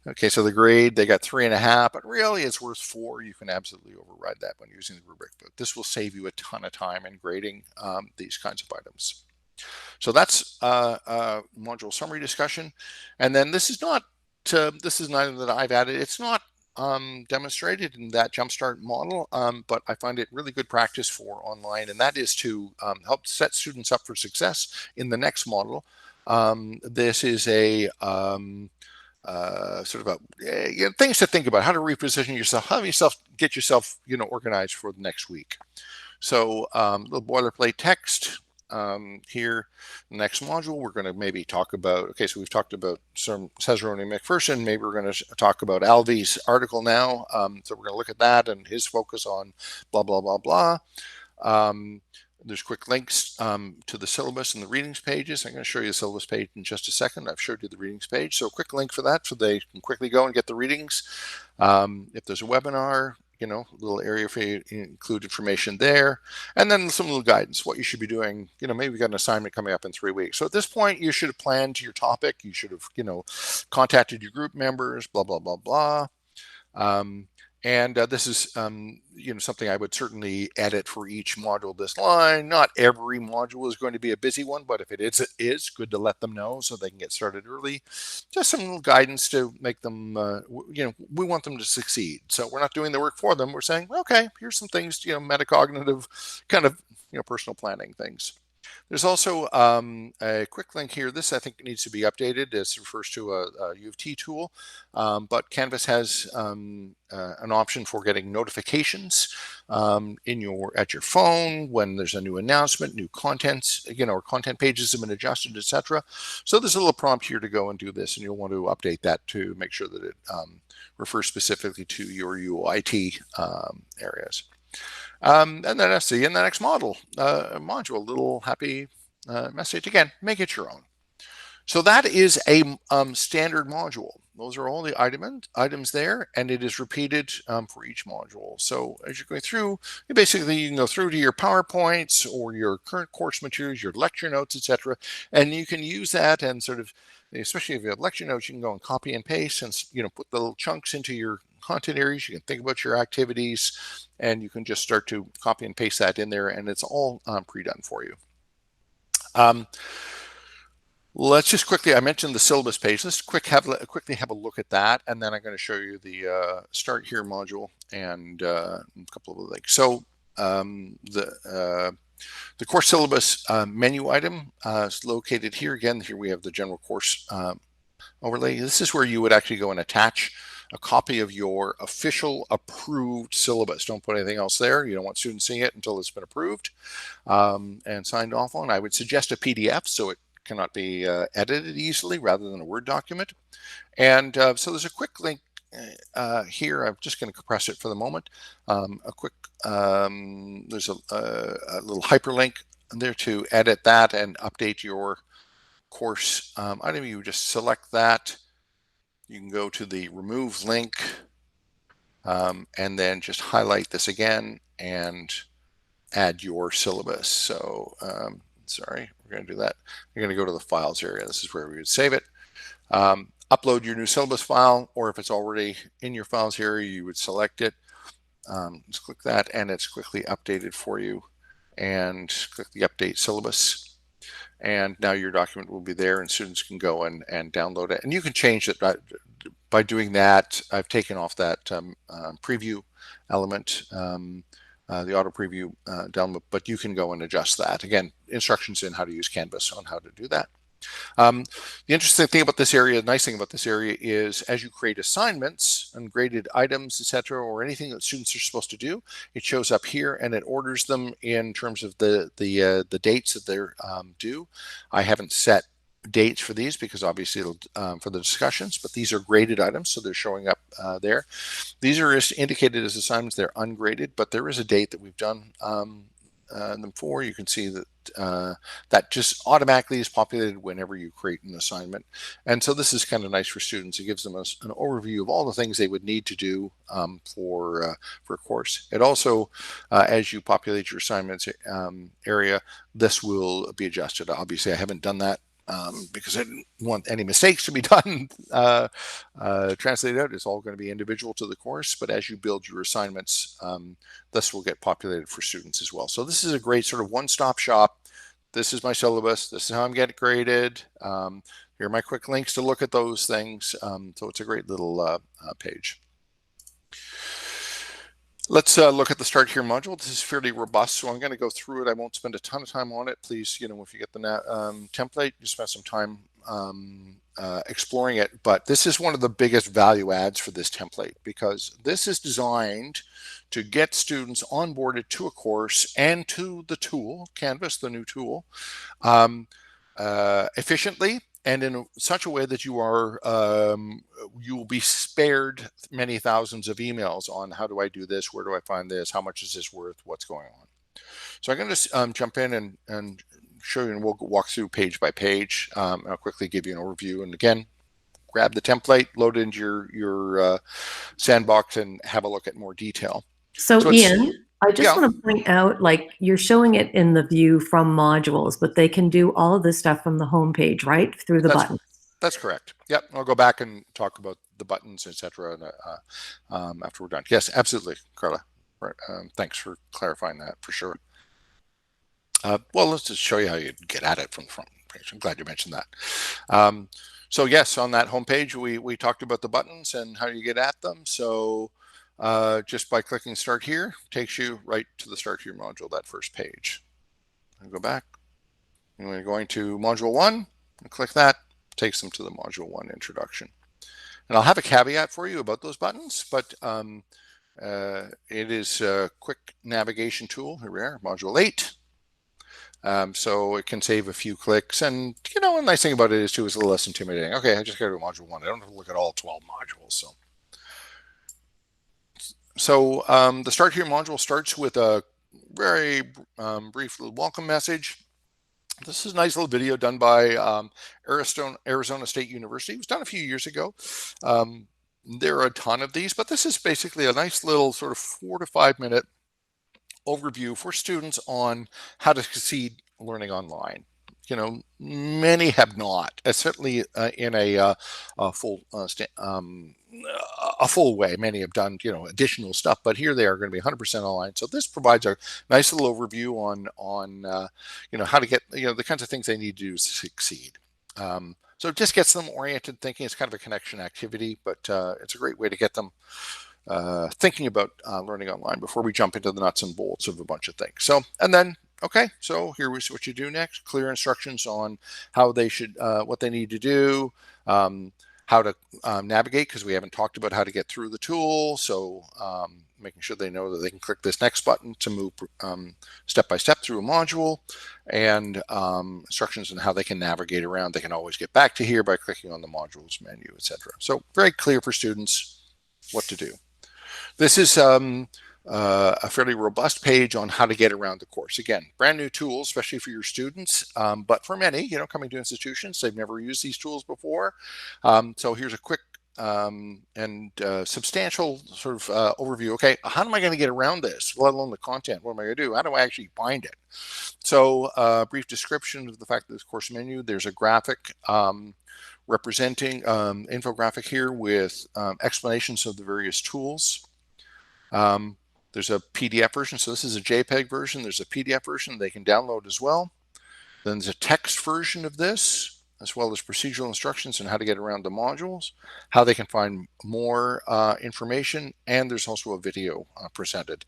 okay, so the grade, they got 3.5, but really it's worth 4, you can absolutely override that when using the rubric. But this will save you a ton of time in grading these kinds of items. So that's module summary discussion. And then this is not, this is an item that I've added. It's not demonstrated in that Jumpstart model, but I find it really good practice for online, and that is to help set students up for success in the next model. This is a sort of things to think about, how to reposition yourself, how yourself get yourself organized for the next week. So little boilerplate text. Here, next module, we're going to maybe talk about, okay, so we've talked about some Cesarone and McPherson. Maybe we're going to talk about Alvy's article now. So we're going to look at that and his focus on blah, blah, blah, blah. There's quick links to the syllabus and the readings pages. I'm going to show you the syllabus page in just a second. I've showed you the readings page. So a quick link for that so they can quickly go and get the readings. If there's a webinar, little area for you to include information there, and then some little guidance, what you should be doing. Maybe we got an assignment coming up in 3 weeks. So at this point, you should have planned your topic. You should have, contacted your group members, blah, blah, blah, blah. And this is, something I would certainly edit for each module this line. Not every module is going to be a busy one, but if it is good to let them know so they can get started early. Just some little guidance to make them, we want them to succeed. So we're not doing the work for them. We're saying, okay, here's some things, metacognitive kind of, personal planning things. There's also a quick link here. This, I think, needs to be updated. This refers to a U of T tool, but Canvas has an option for getting notifications at your phone when there's a new announcement, new contents, or content pages have been adjusted, etc. So there's a little prompt here to go and do this, and you'll want to update that to make sure that it refers specifically to your UIT areas. And then let's see in the next module, little happy message. Again, make it your own. So that is a standard module. Those are all the items there, and it is repeated for each module. So as you're going through, you can go through to your PowerPoints or your current course materials, your lecture notes, etc. And you can use that and sort of, especially if you have lecture notes, you can go and copy and paste and put the little chunks into your content areas. You can think about your activities, and you can just start to copy and paste that in there, and it's all pre-done for you. Let's just quickly, I mentioned the syllabus page. Let's quickly have a look at that, and then I'm going to show you the Start Here module and a couple of other things. So the course syllabus menu item is located here. Again, here we have the general course overlay. This is where you would actually go and attach a copy of your official approved syllabus. Don't put anything else there. You don't want students seeing it until it's been approved and signed off on. I would suggest a PDF so it cannot be edited easily rather than a Word document. And so there's a quick link here. I'm just going to compress it for the moment. There's a little hyperlink there to edit that and update your course item. You just select that. You can go to the remove link and then just highlight this again and add your syllabus. So sorry, we're going to do that. You're going to go to the files area. This is where we would save it. Upload your new syllabus file, or if it's already in your files area, you would select it. Just click that and it's quickly updated for you, and click the update syllabus. And now your document will be there and students can go and download it. And you can change it by doing that. I've taken off that preview element, the auto preview download, but you can go and adjust that. Again, instructions in how to use Canvas on how to do that. The interesting thing about this area, the nice thing about this area is as you create assignments, ungraded items, etc., or anything that students are supposed to do, it shows up here and it orders them in terms of the dates that they're due. I haven't set dates for these because obviously it'll for the discussions, but these are graded items, so they're showing up there. These are indicated as assignments. They're ungraded, but there is a date that we've done them for. You can see that that just automatically is populated whenever you create an assignment. And so this is kind of nice for students. It gives them an overview of all the things they would need to do for a course. It also, as you populate your assignments area, this will be adjusted. Obviously, I haven't done that because I didn't want any mistakes to be done translated out. It's all going to be individual to the course, but as you build your assignments, this will get populated for students as well. So this is a great sort of one-stop shop. This is my syllabus. This is how I'm getting graded. Here are my quick links to look at those things. So it's a great little page. Let's look at the Start Here module. This is fairly robust, so I'm going to go through it. I won't spend a ton of time on it. Please, if you get the template, you spend some time exploring it. But this is one of the biggest value adds for this template, because this is designed to get students onboarded to a course and to the tool, Canvas, the new tool, efficiently, and in such a way that you will be spared many thousands of emails on how do I do this, where do I find this, how much is this worth, what's going on. So I'm going to jump in and show you, and we'll walk through page by page. I'll quickly give you an overview, and again, grab the template, load it into your sandbox, and have a look at more detail.
So Ian, I just want to point out, like, you're showing it in the view from modules, but they can do all of this stuff from the home page, right? Through the buttons.
That's correct. Yep. I'll go back and talk about the buttons, etc. After we're done. Yes, absolutely, Carla. Right. Thanks for clarifying that, for sure. Well, let's just show you how you get at it from the front page. I'm glad you mentioned that. So yes, on that home page, we talked about the buttons and how you get at them. So just by clicking Start Here, takes you right to the Start Here module, that first page. I'll go back. And we're going to Module 1, and click that, takes them to the Module 1 introduction. And I'll have a caveat for you about those buttons, but it is a quick navigation tool. Here we are, Module 8. So it can save a few clicks, and a nice thing about it is too, it's a little less intimidating. Okay, I just got to Module 1. I don't have to look at all 12 modules. So the Start Here module starts with a very brief little welcome message. This is a nice little video done by Arizona State University. It was done a few years ago. There are a ton of these, but this is basically a nice little sort of 4 to 5 minute overview for students on how to succeed learning online. Many have not, certainly in a full way. Many have done additional stuff, but here they are going to be 100% online. So this provides a nice little overview on how to get the kinds of things they need to do to succeed. So it just gets them oriented thinking. It's kind of a connection activity, but it's a great way to get them thinking about learning online before we jump into the nuts and bolts of a bunch of things. So, and then, okay, so here's what you do next. Clear instructions on how they should, what they need to do, how to navigate, because we haven't talked about how to get through the tool. So making sure they know that they can click this next button to move step by step through a module, and instructions on how they can navigate around. They can always get back to here by clicking on the modules menu, etc. So very clear for students what to do. This is a fairly robust page on how to get around the course. Again, brand new tools, especially for your students, but for many, coming to institutions, they've never used these tools before. So here's a quick and substantial sort of overview. Okay, how am I going to get around this, let alone the content? What am I going to do? How do I actually find it? So brief description of the fact that this course menu, there's a graphic representing infographic here with explanations of the various tools. There's a PDF version. So this is a JPEG version. There's a PDF version they can download as well. Then there's a text version of this, as well as procedural instructions on how to get around the modules, how they can find more information, and there's also a video presented.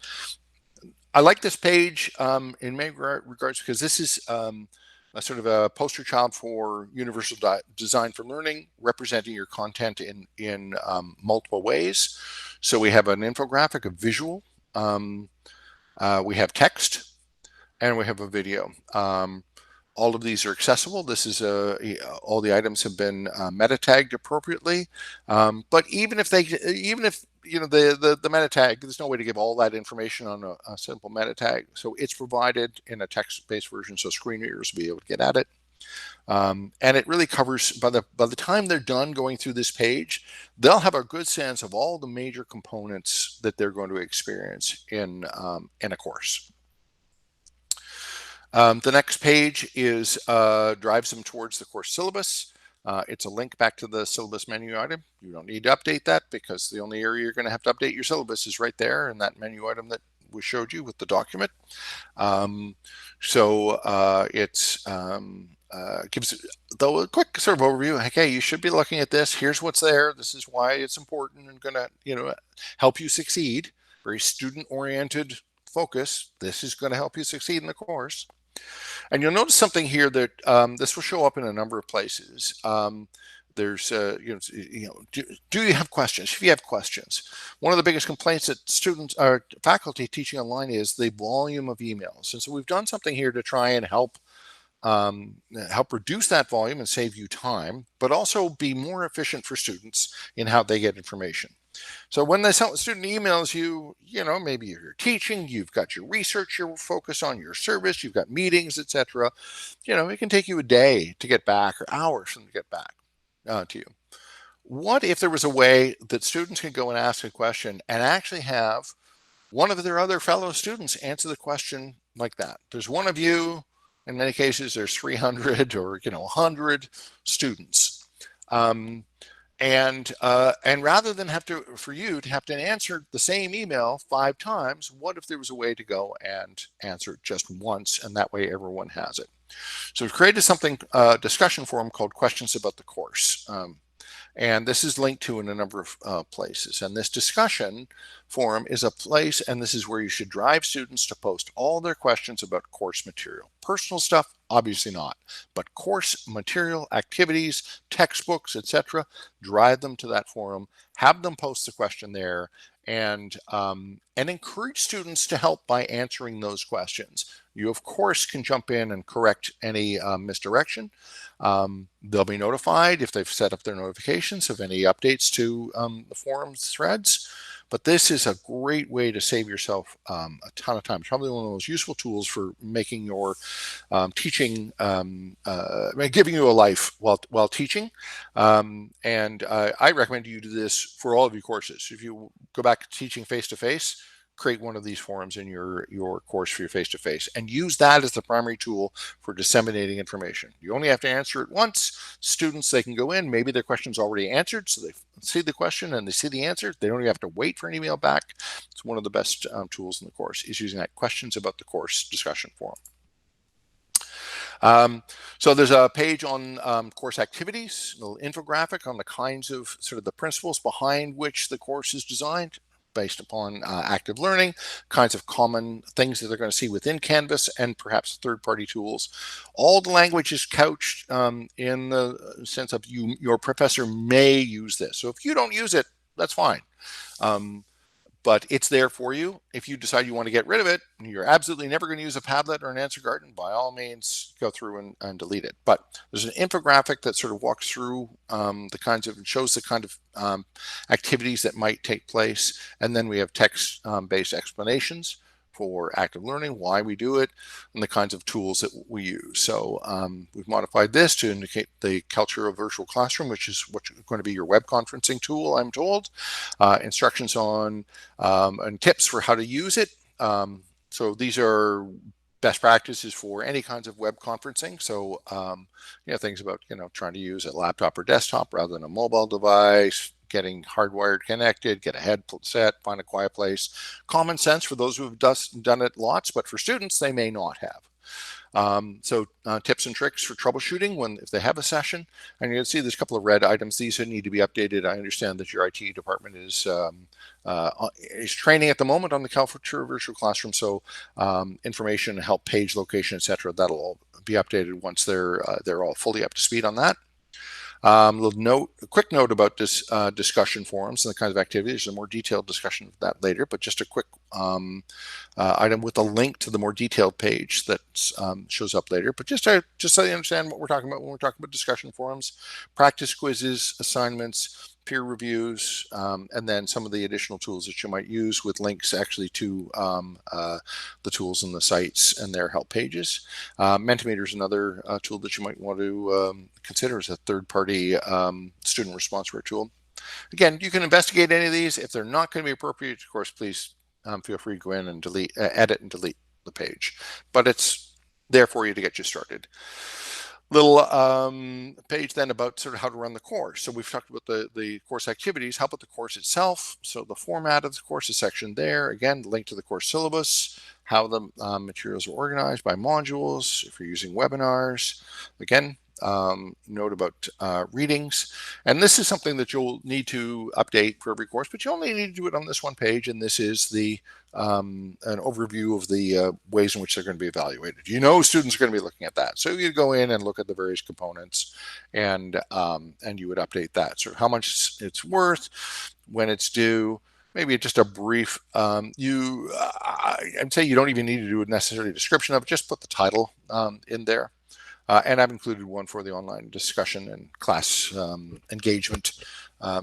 I like this page in many regards because this is a sort of a poster child for universal design for learning, representing your content in multiple ways. So we have an infographic, a visual, we have text, and we have a video. All of these are accessible. This is all the items have been meta tagged appropriately. But even if the meta tag, there's no way to give all that information on a simple meta tag. So it's provided in a text-based version, so screen readers will be able to get at it. And it really covers, by the time they're done going through this page, they'll have a good sense of all the major components that they're going to experience in a course. The next page is drives them towards the course syllabus. It's a link back to the syllabus menu item. You don't need to update that because the only area you're going to have to update your syllabus is right there in that menu item that we showed you with the document. It's gives though a quick sort of overview. Okay, you should be looking at this. Here's what's there. This is why it's important and going to help you succeed. very student-oriented focus. This is going to help you succeed in the course. And you'll notice something here that this will show up in a number of places. There's, do you have questions? If you have questions, one of the biggest complaints that students or faculty teaching online is the volume of emails. And so we've done something here to try and help reduce that volume and save you time, but also be more efficient for students in how they get information. So when the student emails you, maybe you're teaching, you've got your research you're focused on, your service, you've got meetings, etc. It can take you a day to get back or hours to get back to you. What if there was a way that students can go and ask a question and actually have one of their other fellow students answer the question like that? There's one of you. In many cases, there's 300 or 100 students. And rather than for you to have to answer the same email 5 times, what if there was a way to go and answer it just once, and that way everyone has it? So we've created something, discussion forum called Questions About the Course. And this is linked to in a number of places. And this discussion forum is a place, and this is where you should drive students to post all their questions about course material. Personal stuff, obviously not, but course material, activities, textbooks, etc. Drive them to that forum, have them post the question there, and encourage students to help by answering those questions. You, of course, can jump in and correct any misdirection. They'll be notified if they've set up their notifications of any updates to the forums threads. But this is a great way to save yourself a ton of time. It's probably one of the most useful tools for making your teaching, giving you a life while teaching. And I recommend you do this for all of your courses. If you go back to teaching face-to-face, create one of these forums in your course for your face-to-face and use that as the primary tool for disseminating information. You only have to answer it once. Students, they can go in, maybe their question's already answered, so they see the question and they see the answer. They don't even have to wait for an email back. It's one of the best tools in the course, is using that Questions About the Course discussion forum. So there's a page on course activities, a little infographic on the kinds of sort of the principles behind which the course is designed, based upon active learning, kinds of common things that they're going to see within Canvas, and perhaps third-party tools. All the language is couched in the sense of your professor may use this. So if you don't use it, that's fine. But it's there for you. If you decide you want to get rid of it, and you're absolutely never going to use a Padlet or an answer garden, by all means, go through and delete it. But there's an infographic that sort of walks through the kinds of, shows the kind of activities that might take place. And then we have text-based explanations for active learning, why we do it, and the kinds of tools that we use. So we've modified this to indicate the culture of virtual classroom, which is what's going to be your web conferencing tool, I'm told. Instructions on and tips for how to use it. So these are best practices for any kinds of web conferencing. So, things about, trying to use a laptop or desktop rather than a mobile device, getting hardwired connected, get a headset, find a quiet place. Common sense for those who have done it lots, but for students, they may not have. So tips and tricks for troubleshooting if they have a session. And you can see there's a couple of red items. These need to be updated. I understand that your IT department is training at the moment on the culture of virtual classroom. So information, help, page location, etc. That'll all be updated once they're all fully up to speed on that. A quick note about this discussion forums and the kinds of activities. There's a more detailed discussion of that later, but just a quick item with a link to the more detailed page that shows up later. But just so you understand what we're talking about when we're talking about discussion forums: practice quizzes, assignments, peer reviews, and then some of the additional tools that you might use with links actually to the tools and the sites and their help pages. Mentimeter is another tool that you might want to consider as a third-party student response rate tool. Again, you can investigate any of these. If they're not going to be appropriate, of course, please feel free to go in and edit and delete the page. But it's there for you to get you started. Little page then about sort of how to run the course. So we've talked about the course activities. How about the course itself? So the format of the course is section there. Again, link to the course syllabus, how the materials are organized by modules, if you're using webinars. Again, note about readings. And this is something that you'll need to update for every course, but you only need to do it on this one page. And this is the an overview of the ways in which they're going to be evaluated. Students are going to be looking at that. So you go in and look at the various components, and you would update that. So how much it's worth, when it's due, maybe just a brief, I'd say you don't even need to do a necessary description of it, just put the title in there. And I've included one for the online discussion and class engagement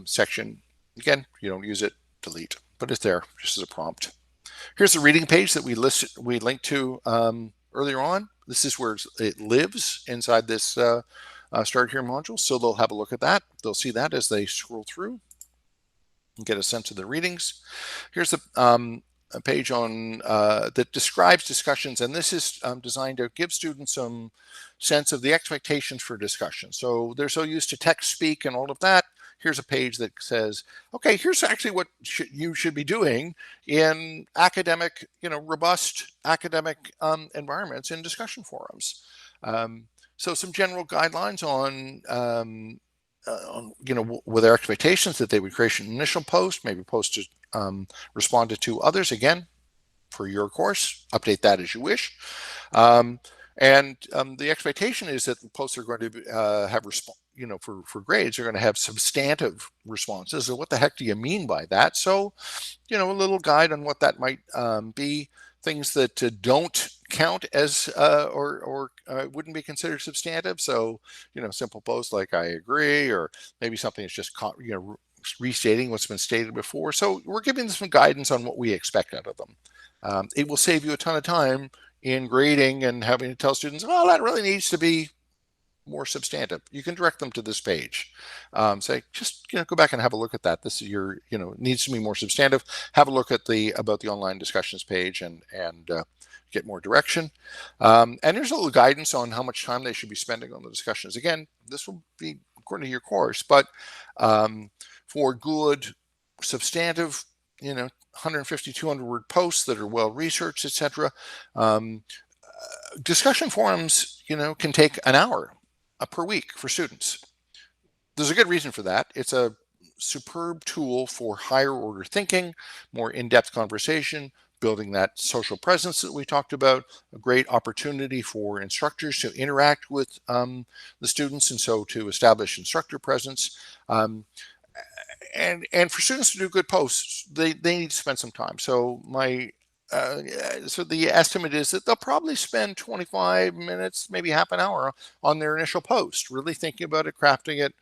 section. Again, you don't use it, delete, but it's there just as a prompt. Here's the reading page that we linked to earlier on. This is where it lives inside this Start Here module. So they'll have a look at that. They'll see that as they scroll through and get a sense of the readings. Here's a page on that describes discussions, and this is designed to give students some sense of the expectations for discussion. So they're so used to text speak and all of that. Here's a page that says, okay, here's actually what you should be doing in academic, robust academic environments in discussion forums. So some general guidelines on with their expectations that they would create an initial post, maybe post to responded to others, again, for your course, update that as you wish. And the expectation is that the posts are going to have for grades, are going to have substantive responses. So what the heck do you mean by that? So, a little guide on what that might be. Things that don't count as or wouldn't be considered substantive. So, simple posts like I agree, or maybe something that's just restating what's been stated before. So we're giving them some guidance on what we expect out of them. It will save you a ton of time in grading and having to tell students, oh, that really needs to be more substantive. You can direct them to this page. Say, just go back and have a look at that. This is your, needs to be more substantive. Have a look at about the online discussions page and get more direction. And there's a little guidance on how much time they should be spending on the discussions. Again, this will be according to your course, but for good, substantive, 150, 200 word posts that are well researched, etc. Discussion forums, can take an hour per week for students. There's a good reason for that. It's a superb tool for higher order thinking, more in-depth conversation, building that social presence that we talked about, a great opportunity for instructors to interact with the students, and so to establish instructor presence. And for students to do good posts, they need to spend some time. So so the estimate is that they'll probably spend 25 minutes, maybe half an hour on their initial post, really thinking about it, crafting it,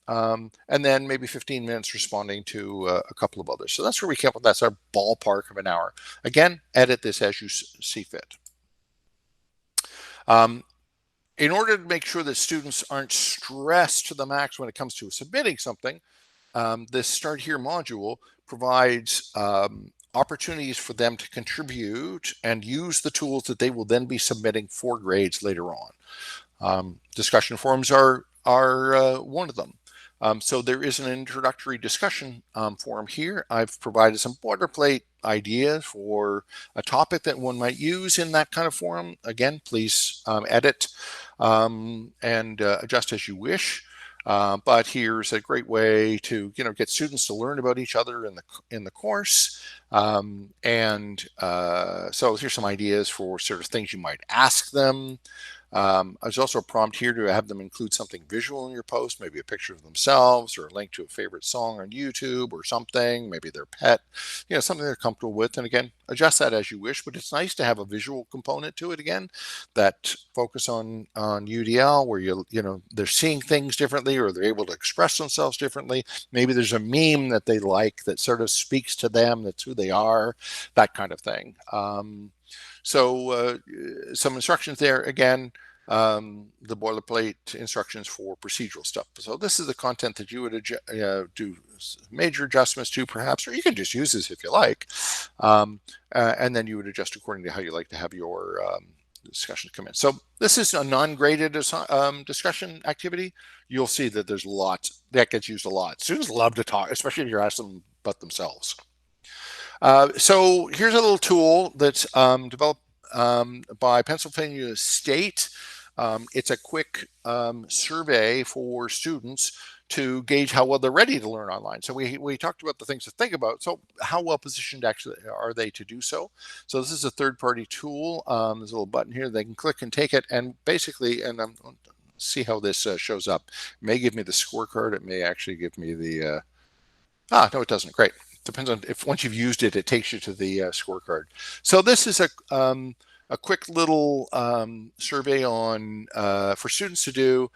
and then maybe 15 minutes responding to a couple of others. So that's where we came up with. That's our ballpark of an hour. Again, edit this as you see fit. In order to make sure that students aren't stressed to the max when it comes to submitting something, this Start Here module provides opportunities for them to contribute and use the tools that they will then be submitting for grades later on. Discussion forums are one of them. So there is an introductory discussion forum here. I've provided some boilerplate ideas for a topic that one might use in that kind of forum. Again, please edit and adjust as you wish. But here's a great way to get students to learn about each other in the course. So here's some ideas for sort of things you might ask them. There's also a prompt here to have them include something visual in your post, maybe a picture of themselves or a link to a favorite song on YouTube or something, maybe their pet, something they're comfortable with. And again, adjust that as you wish, but it's nice to have a visual component to it again, that focus on UDL where they're seeing things differently or they're able to express themselves differently. Maybe there's a meme that they like that sort of speaks to them, that's who they are, that kind of thing. So some instructions there, again, the boilerplate instructions for procedural stuff. So this is the content that you would do major adjustments to, perhaps, or you can just use this if you like. And then you would adjust according to how you like to have your discussion come in. So this is a non-graded discussion activity. You'll see that there's lots that gets used a lot. Students love to talk, especially if you're asking them about themselves. So here's a little tool that's developed by Pennsylvania State It's a quick survey for students to gauge how well they're ready to learn online. So we talked about the things to think about. So how well positioned actually are they to do so? So this is a third-party tool. There's a little button here. They can click and take it, and basically, and see how this shows up. It may give me the scorecard. It may actually give me the no, it doesn't. Great. Depends on if once you've used it, it takes you to the scorecard. So this is a quick little survey on for students to do,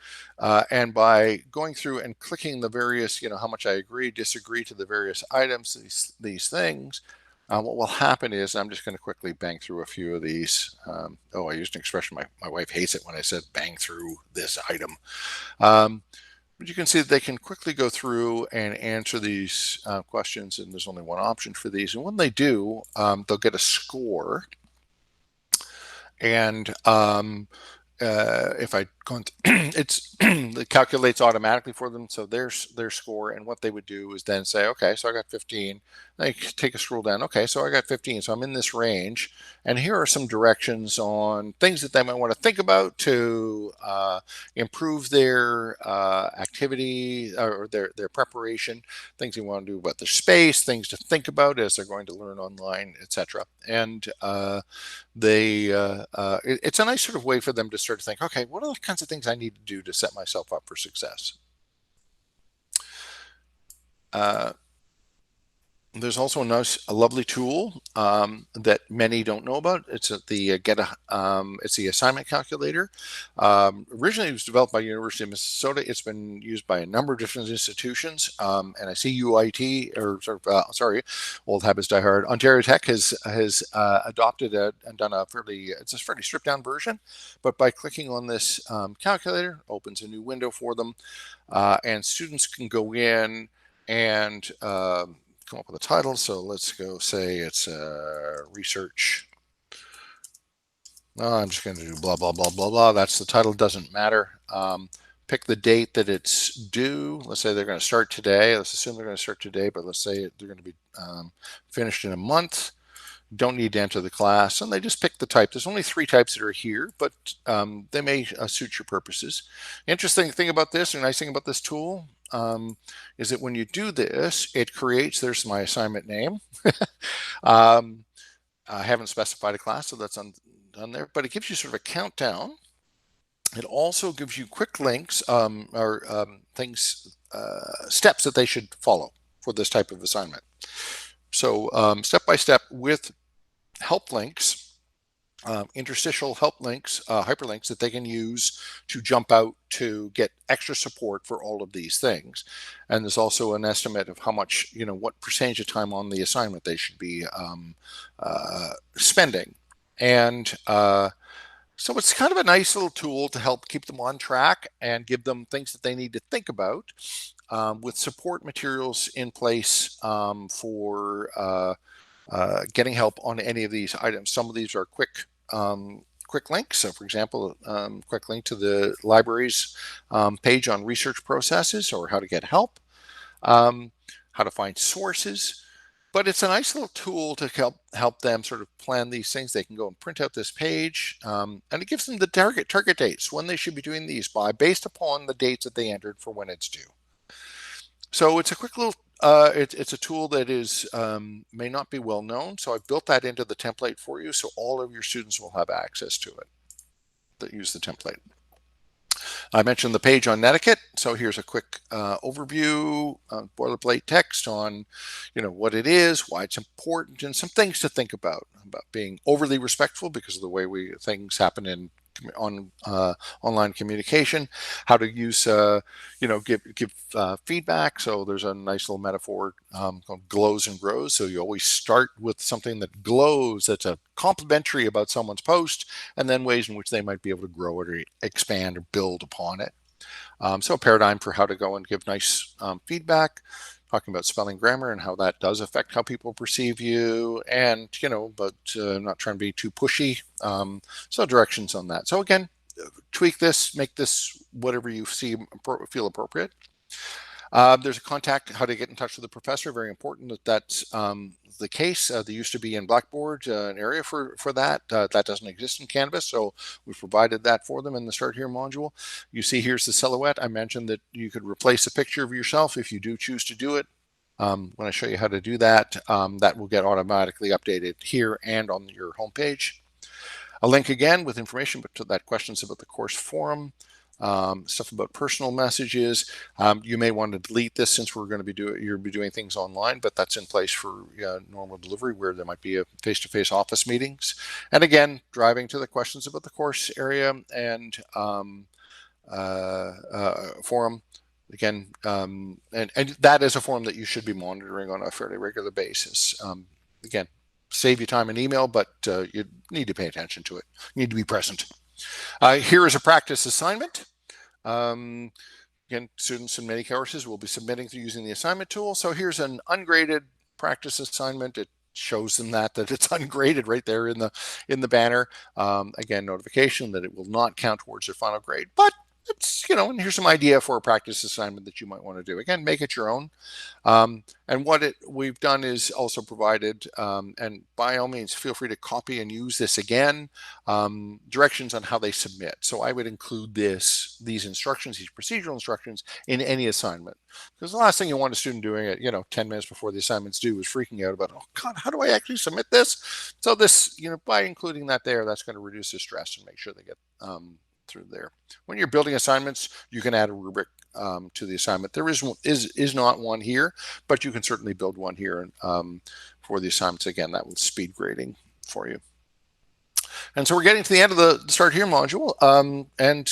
and by going through and clicking the various, how much I agree, disagree to the various items, these things, what will happen is, I'm just going to quickly bang through a few of these. I used an expression. My wife hates it when I said bang through this item. But you can see that they can quickly go through and answer these questions, and there's only one option for these. And when they do, they'll get a score. And if I go it calculates automatically for them, so their score. And what they would do is then say, okay, so I got 15. They take a scroll down. Okay, so I got 15, so I'm in this range. And here are some directions on things that they might want to think about to improve their activity or their preparation, things they want to do about their space, things to think about as they're going to learn online, etc. And it's a nice sort of way for them to start to think, okay, what are the kinds of things I need to do to set myself up for success? There's also a lovely tool that many don't know about. It's it's the assignment calculator. Originally, it was developed by University of Minnesota. It's been used by a number of different institutions, and I see UIT, Old Habits Die Hard. Ontario Tech has adopted and done it's a fairly stripped down version. But by clicking on this calculator, opens a new window for them, and students can go in and come up with a title. So let's go say it's research. I'm just going to do blah, blah, blah, blah, blah. That's the title. Doesn't matter. Pick the date that it's due. Let's say they're going to start today. Let's assume they're going to start today, but let's say they're going to be finished in a month. Don't need to enter the class, and they just pick the type. There's only 3 types that are here, but they may suit your purposes. Interesting thing about this, or nice thing about this tool, is that when you do this, it creates, there's my assignment name. I haven't specified a class, so that's done there, but it gives you sort of a countdown. It also gives you quick links steps that they should follow for this type of assignment. So step by step with help links, interstitial help links, hyperlinks that they can use to jump out to get extra support for all of these things. And there's also an estimate of how much, what percentage of time on the assignment they should be spending. And so it's kind of a nice little tool to help keep them on track and give them things that they need to think about, with support materials in place for getting help on any of these items. Some of these are quick links. So for example, quick link to the library's page on research processes or how to get help, how to find sources. But it's a nice little tool to help them sort of plan these things. They can go and print out this page, and it gives them the target dates when they should be doing these by, based upon the dates that they entered for when it's due. So it's a quick little, it's a tool that is may not be well known. So I've built that into the template for you, so all of your students will have access to it that use the template. I mentioned the page on netiquette. So here's a quick overview, boilerplate text on, what it is, why it's important, and some things to think about being overly respectful because of the way things happen on online communication, how to use, give feedback. So there's a nice little metaphor called glows and grows. So you always start with something that glows, that's a complimentary about someone's post, and then ways in which they might be able to grow it or expand or build upon it. So a paradigm for how to go and give nice feedback, talking about spelling, grammar, and how that does affect how people perceive you, and but not trying to be too pushy. So directions on that. So again, tweak this, make this whatever you feel appropriate. There's a contact, how to get in touch with the professor. Very important that that's the case. There used to be in Blackboard an area for that. That doesn't exist in Canvas, so we've provided that for them in the Start Here module. You see here's the silhouette. I mentioned that you could replace a picture of yourself if you do choose to do it. When I show you how to do that, that will get automatically updated here and on your homepage. A link again with information to that questions about the course forum. Stuff about personal messages. You may want to delete this since we're going to be doing things online, but that's in place for normal delivery where there might be a face-to-face office meetings. And again, driving to the questions about the course area and forum. Again, and that is a forum that you should be monitoring on a fairly regular basis. Again, save you time and email, but you need to pay attention to it. You need to be present. Here is a practice assignment. Again, students in many courses will be submitting through using the assignment tool. So here's an ungraded practice assignment. It shows them that it's ungraded right there in the banner. Again, notification that it will not count towards their final grade, but it's, and here's some idea for a practice assignment that you might want to do. Again, make it your own. And what we've done is also provided, and by all means, feel free to copy and use this again, directions on how they submit. So I would include these instructions, these procedural instructions in any assignment. Because the last thing you want a student doing it, 10 minutes before the assignment's due is freaking out about, oh God, how do I actually submit this? So this, by including that there, that's going to reduce the stress and make sure they get through there. When you're building assignments, you can add a rubric to the assignment. There is not one here, but you can certainly build one here for the assignments. Again, that will speed grading for you. And so we're getting to the end of the Start Here module, and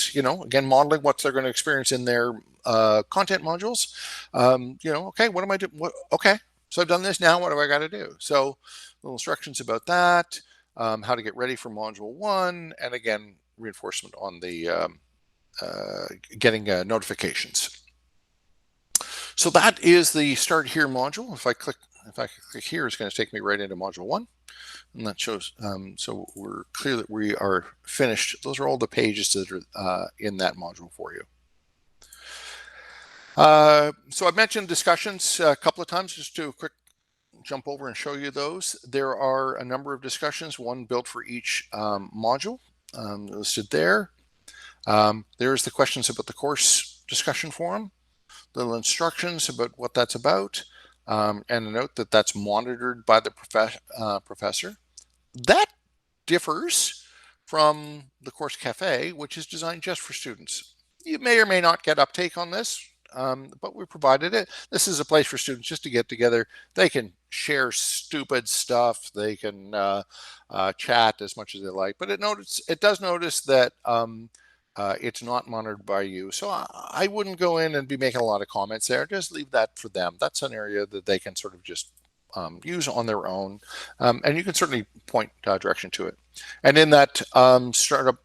again, modeling what they're going to experience in their content modules. Okay, what am I doing? Okay, so I've done this. Now, what do I got to do? So, little instructions about that, how to get ready for module 1, and again, reinforcement on the getting notifications. So that is the Start Here module. If I click here, it's going to take me right into module 1, and that shows. So we're clear that we are finished. Those are all the pages that are in that module for you. So I mentioned discussions a couple of times. Just to quick jump over and show you those. There are a number of discussions, one built for each module. Listed there. There's the questions about the course discussion forum, little instructions about what that's about, and a note that that's monitored by the professor. That differs from the Course Cafe, which is designed just for students. You may or may not get uptake on this, but we provided it. This is a place for students just to get together. They can share stupid stuff. They can chat as much as they like, but it does notice that it's not monitored by you. So I wouldn't go in and be making a lot of comments there. Just leave that for them. That's an area that they can sort of just use on their own. And you can certainly point direction to it. And in that Startup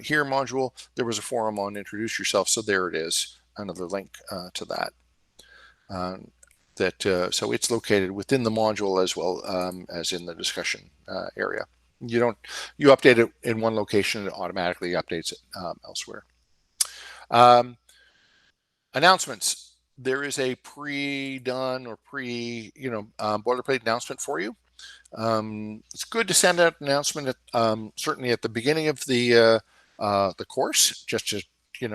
Here module, there was a forum on Introduce Yourself. So there it is, another link to that. So it's located within the module as well as in the discussion area. You update it in one location, it automatically updates it elsewhere. Announcements. There is a pre-done or boilerplate announcement for you. It's good to send out an announcement certainly at the beginning of the course, just to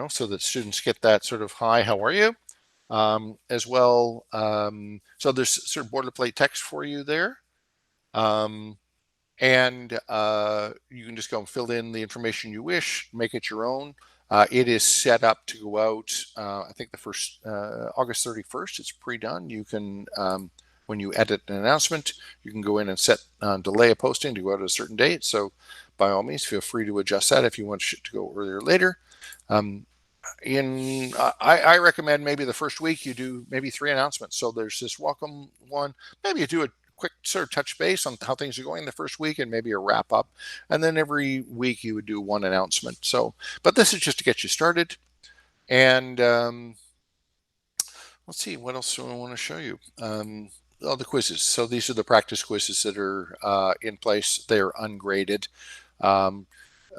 so that students get that sort of hi, how are you? As well. So there's sort of boilerplate text for you there. And you can just go and fill in the information you wish, make it your own. It is set up to go out, I think the first August 31st, it's pre-done. You can, when you edit an announcement, you can go in and set delay a posting to go out at a certain date. So by all means, feel free to adjust that if you want to go earlier or later. I recommend maybe the first week you do maybe 3 announcements. So there's this welcome one, maybe you do a quick sort of touch base on how things are going the first week and maybe a wrap up. And then every week you would do 1 announcement. So, but this is just to get you started. And let's see, what else do I want to show you? All the quizzes. So these are the practice quizzes that are in place. They're ungraded.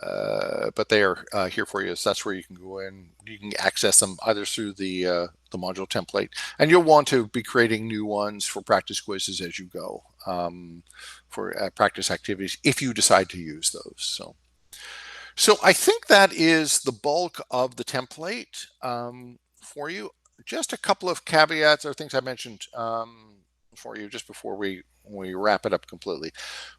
but they are here for you. So that's where you can go in. You can access them either through the module template, and you'll want to be creating new ones for practice quizzes as you go, for practice activities if you decide to use those. So I think that is the bulk of the template for you. Just a couple of caveats or things I mentioned for you just before we wrap it up completely.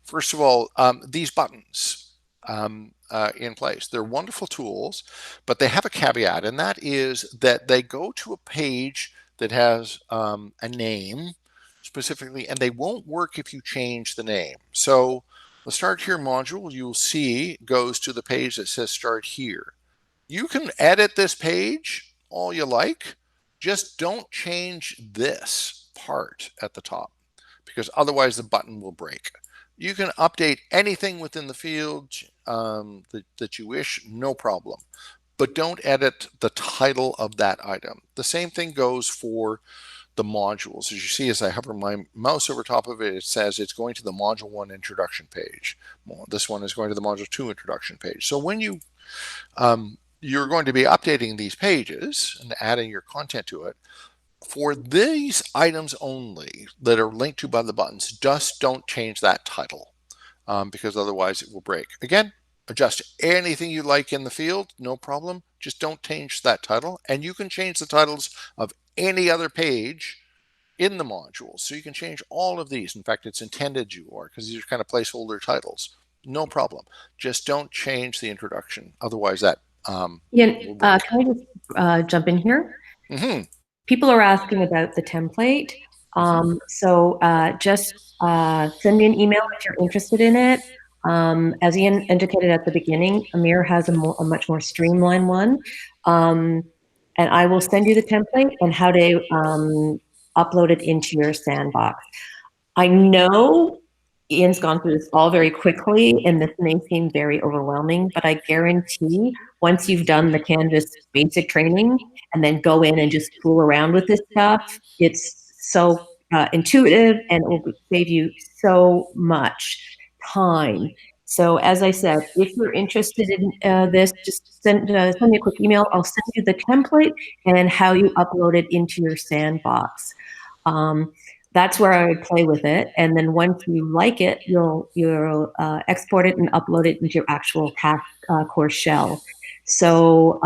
First of all, these buttons in place, they're wonderful tools, but they have a caveat, and that is that they go to a page that has a name specifically, and they won't work if you change the name. So the Start Here module, you'll see, goes to the page that says Start Here. You can edit this page all you like, just don't change this part at the top, because otherwise the button will break. You can update anything within the field that you wish, no problem, but don't edit the title of that item. The same thing goes for the modules. As you see, as I hover my mouse over top of it, it says it's going to the Module 1 introduction page. This one is going to the Module 2 introduction page. So when you're going to be updating these pages and adding your content to it, for these items only that are linked to by the buttons, just don't change that title because otherwise it will break. Again, adjust anything you like in the field, no problem. Just don't change that title. And you can change the titles of any other page in the module. So you can change all of these. In fact, it's intended you are, because these are kind of placeholder titles. No problem. Just don't change the introduction. Otherwise that
Ian, can I just jump in here?
Mm-hmm.
People are asking about the template. So just send me an email if you're interested in it. As Ian indicated at the beginning, Amir has a much more streamlined one. And I will send you the template and how to upload it into your sandbox. I know Ian's gone through this all very quickly, and this may seem very overwhelming, but I guarantee once you've done the Canvas basic training and then go in and just fool around with this stuff, it's so intuitive and it will save you so much time. So as I said, if you're interested in this, just send me a quick email. I'll send you the template and how you upload it into your sandbox. That's where I would play with it. And then once you like it, you'll export it and upload it into your actual course shell. So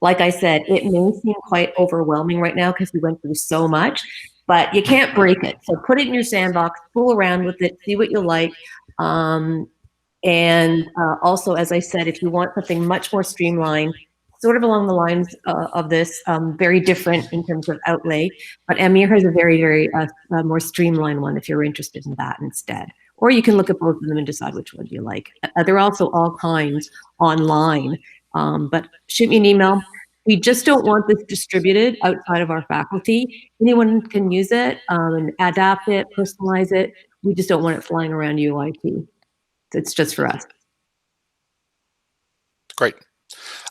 like I said, it may seem quite overwhelming right now because we went through so much, but you can't break it. So put it in your sandbox, fool around with it, see what you like. And also, as I said, if you want something much more streamlined, sort of along the lines of this, very different in terms of outlay, but Amir has a very, very more streamlined one if you're interested in that instead. Or you can look at both of them and decide which one you like. There are also all kinds online, but shoot me an email. We just don't want this distributed outside of our faculty. Anyone can use it and adapt it, personalize it. We just don't want it flying around UIT. It's just for us.
Great.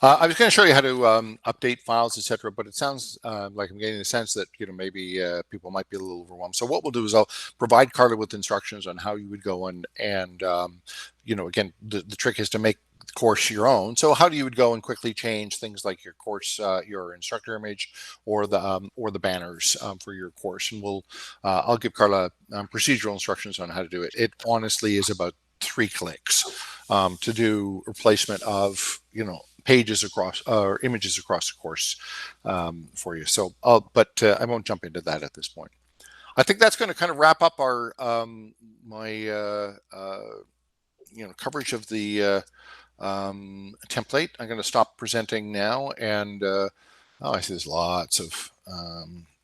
I was going to show you how to update files, etc., but it sounds like I'm getting the sense that maybe people might be a little overwhelmed. So what we'll do is I'll provide Carla with instructions on how you would go and again, the trick is to make the course your own. So how do you would go and quickly change things like your course, your instructor image, or the banners for your course, and I'll give Carla procedural instructions on how to do it. It honestly is about 3 clicks to do replacement of pages across or images across the course for you. So but I won't jump into that at this point. I think that's going to kind of wrap up our my coverage of the template. I'm going to stop presenting now, and I see there's lots of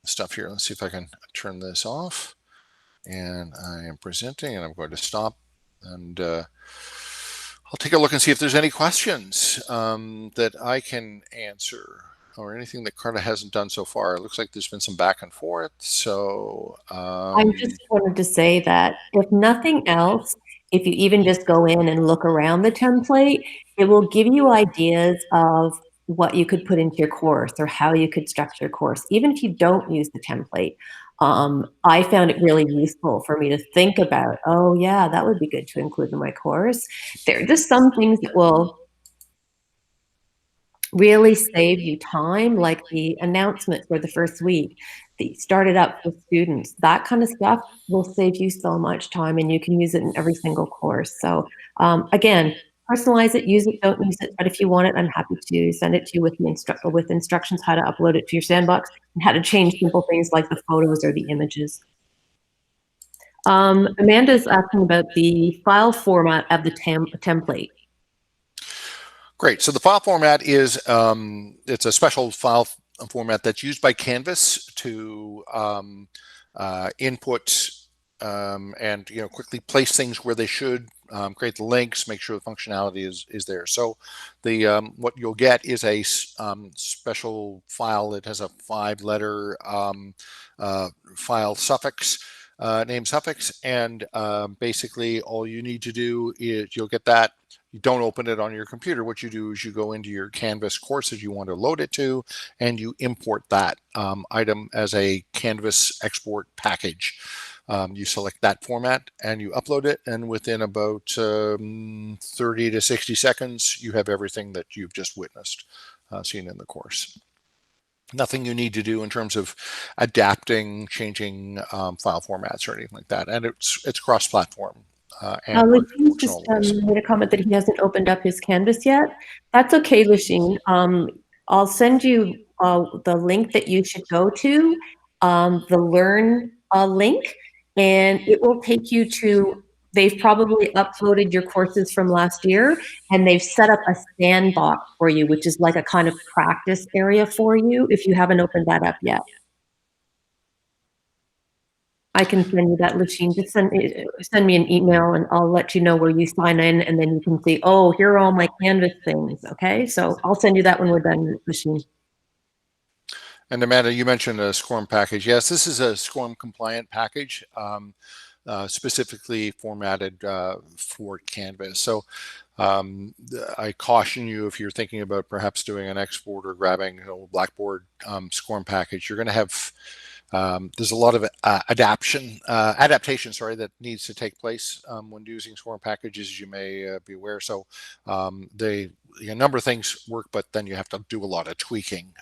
stuff here. Let's see if I can turn this off. And I am presenting, and I'm going to stop, and I'll take a look and see if there's any questions that I can answer, or anything that Carla hasn't done so far. It looks like there's been some back and forth. So
I just wanted to say that if nothing else, if you even just go in and look around the template, it will give you ideas of what you could put into your course or how you could structure your course, even if you don't use the template. I found it really useful for me to think about, oh yeah, that would be good to include in my course. There are just some things that will really save you time, like the announcement for the first week, the started up for students, that kind of stuff will save you so much time, and you can use it in every single course. So again, personalize it, use it, don't use it, but if you want it, I'm happy to send it to you with instructions how to upload it to your sandbox and how to change simple things like the photos or the images. Amanda's asking about the file format of the template.
Great. So the file format is it's a special file format that's used by Canvas to input and quickly place things where they should, create the links, make sure the functionality is there. So the what you'll get is a special file that has a 5-letter file suffix. Name suffix, and basically all you need to do is you'll get that. You don't open it on your computer. What you do is you go into your Canvas course that you want to load it to, and you import that item as a Canvas export package. You select that format and you upload it, and within about 30 to 60 seconds, you have everything that you've just witnessed seen in the course. Nothing you need to do in terms of adapting, changing file formats or anything like that. And it's cross-platform.
Lasheen just made a comment that he hasn't opened up his Canvas yet. That's okay, Lasheen. I'll send you the link that you should go to, the Learn link, and it will take you to, they've probably uploaded your courses from last year, and they've set up a sandbox for you, which is like a kind of practice area for you if you haven't opened that up yet. I can send you that, Lasheen. Just send me an email and I'll let you know where you sign in, and then you can see, oh, here are all my Canvas things, okay? So I'll send you that when we're done, Lasheen.
And Amanda, you mentioned a Scorm package. Yes, this is a Scorm compliant package, specifically formatted for Canvas. So I caution you, if you're thinking about perhaps doing an export or grabbing Blackboard Scorm package, you're going to have there's a lot of adaptation that needs to take place when using Scorm packages, as you may be aware. So a number of things work, but then you have to do a lot of tweaking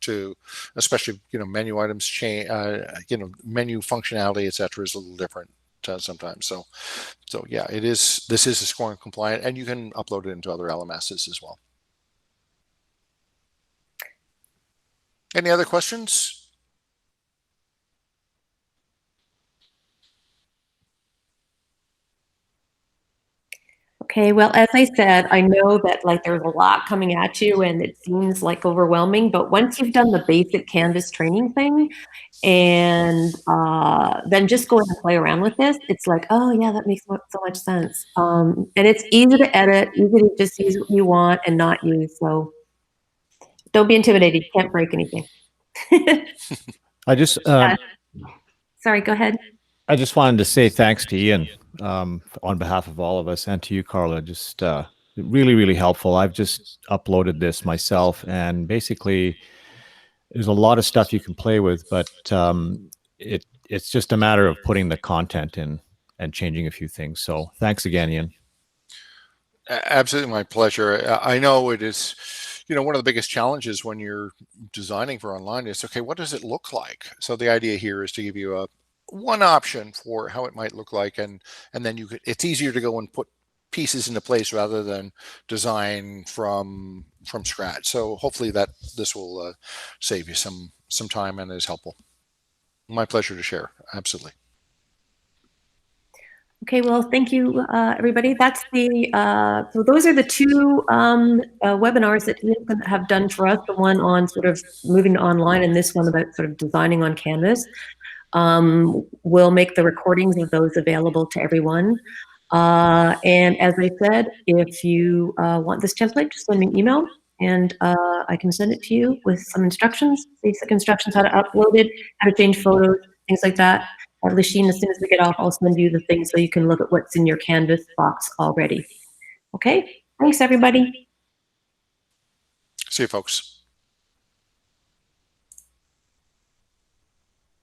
to, especially menu items change, menu functionality, etc., is a little different sometimes. So yeah, this is a Scorm compliant, and you can upload it into other LMSs as well. Any other questions?
Okay, well, as I said, I know that there's a lot coming at you and it seems overwhelming, but once you've done the basic Canvas training thing and then just go and play around with this, it's like, oh yeah, that makes so much sense. And it's easy to edit, easy to just use what you want and not use. So don't be intimidated. You can't break anything.
I just
sorry, go ahead.
I just wanted to say thanks to Ian on behalf of all of us, and to you, Carla. Just really, really helpful. I've just uploaded this myself, and basically there's a lot of stuff you can play with, but it's just a matter of putting the content in and changing a few things. So thanks again, Ian.
Absolutely, my pleasure. I know it is, one of the biggest challenges when you're designing for online is, okay, what does it look like? So the idea here is to give you one option for how it might look like, and then it's easier to go and put pieces into place rather than design from scratch. So hopefully this will save you some time and is helpful. My pleasure to share. Absolutely.
Okay, well, thank you, everybody. That's so those are the two webinars that we have done for us, the one on sort of moving to online and this one about sort of designing on Canvas. We'll make the recordings of those available to everyone. And as I said, if you want this template, just send me an email and I can send it to you with some instructions, basic instructions, how to upload it, how to change photos, things like that. Lasheen, as soon as we get off, I'll send you the things so you can look at what's in your Canvas box already. Okay, thanks everybody.
See you, folks.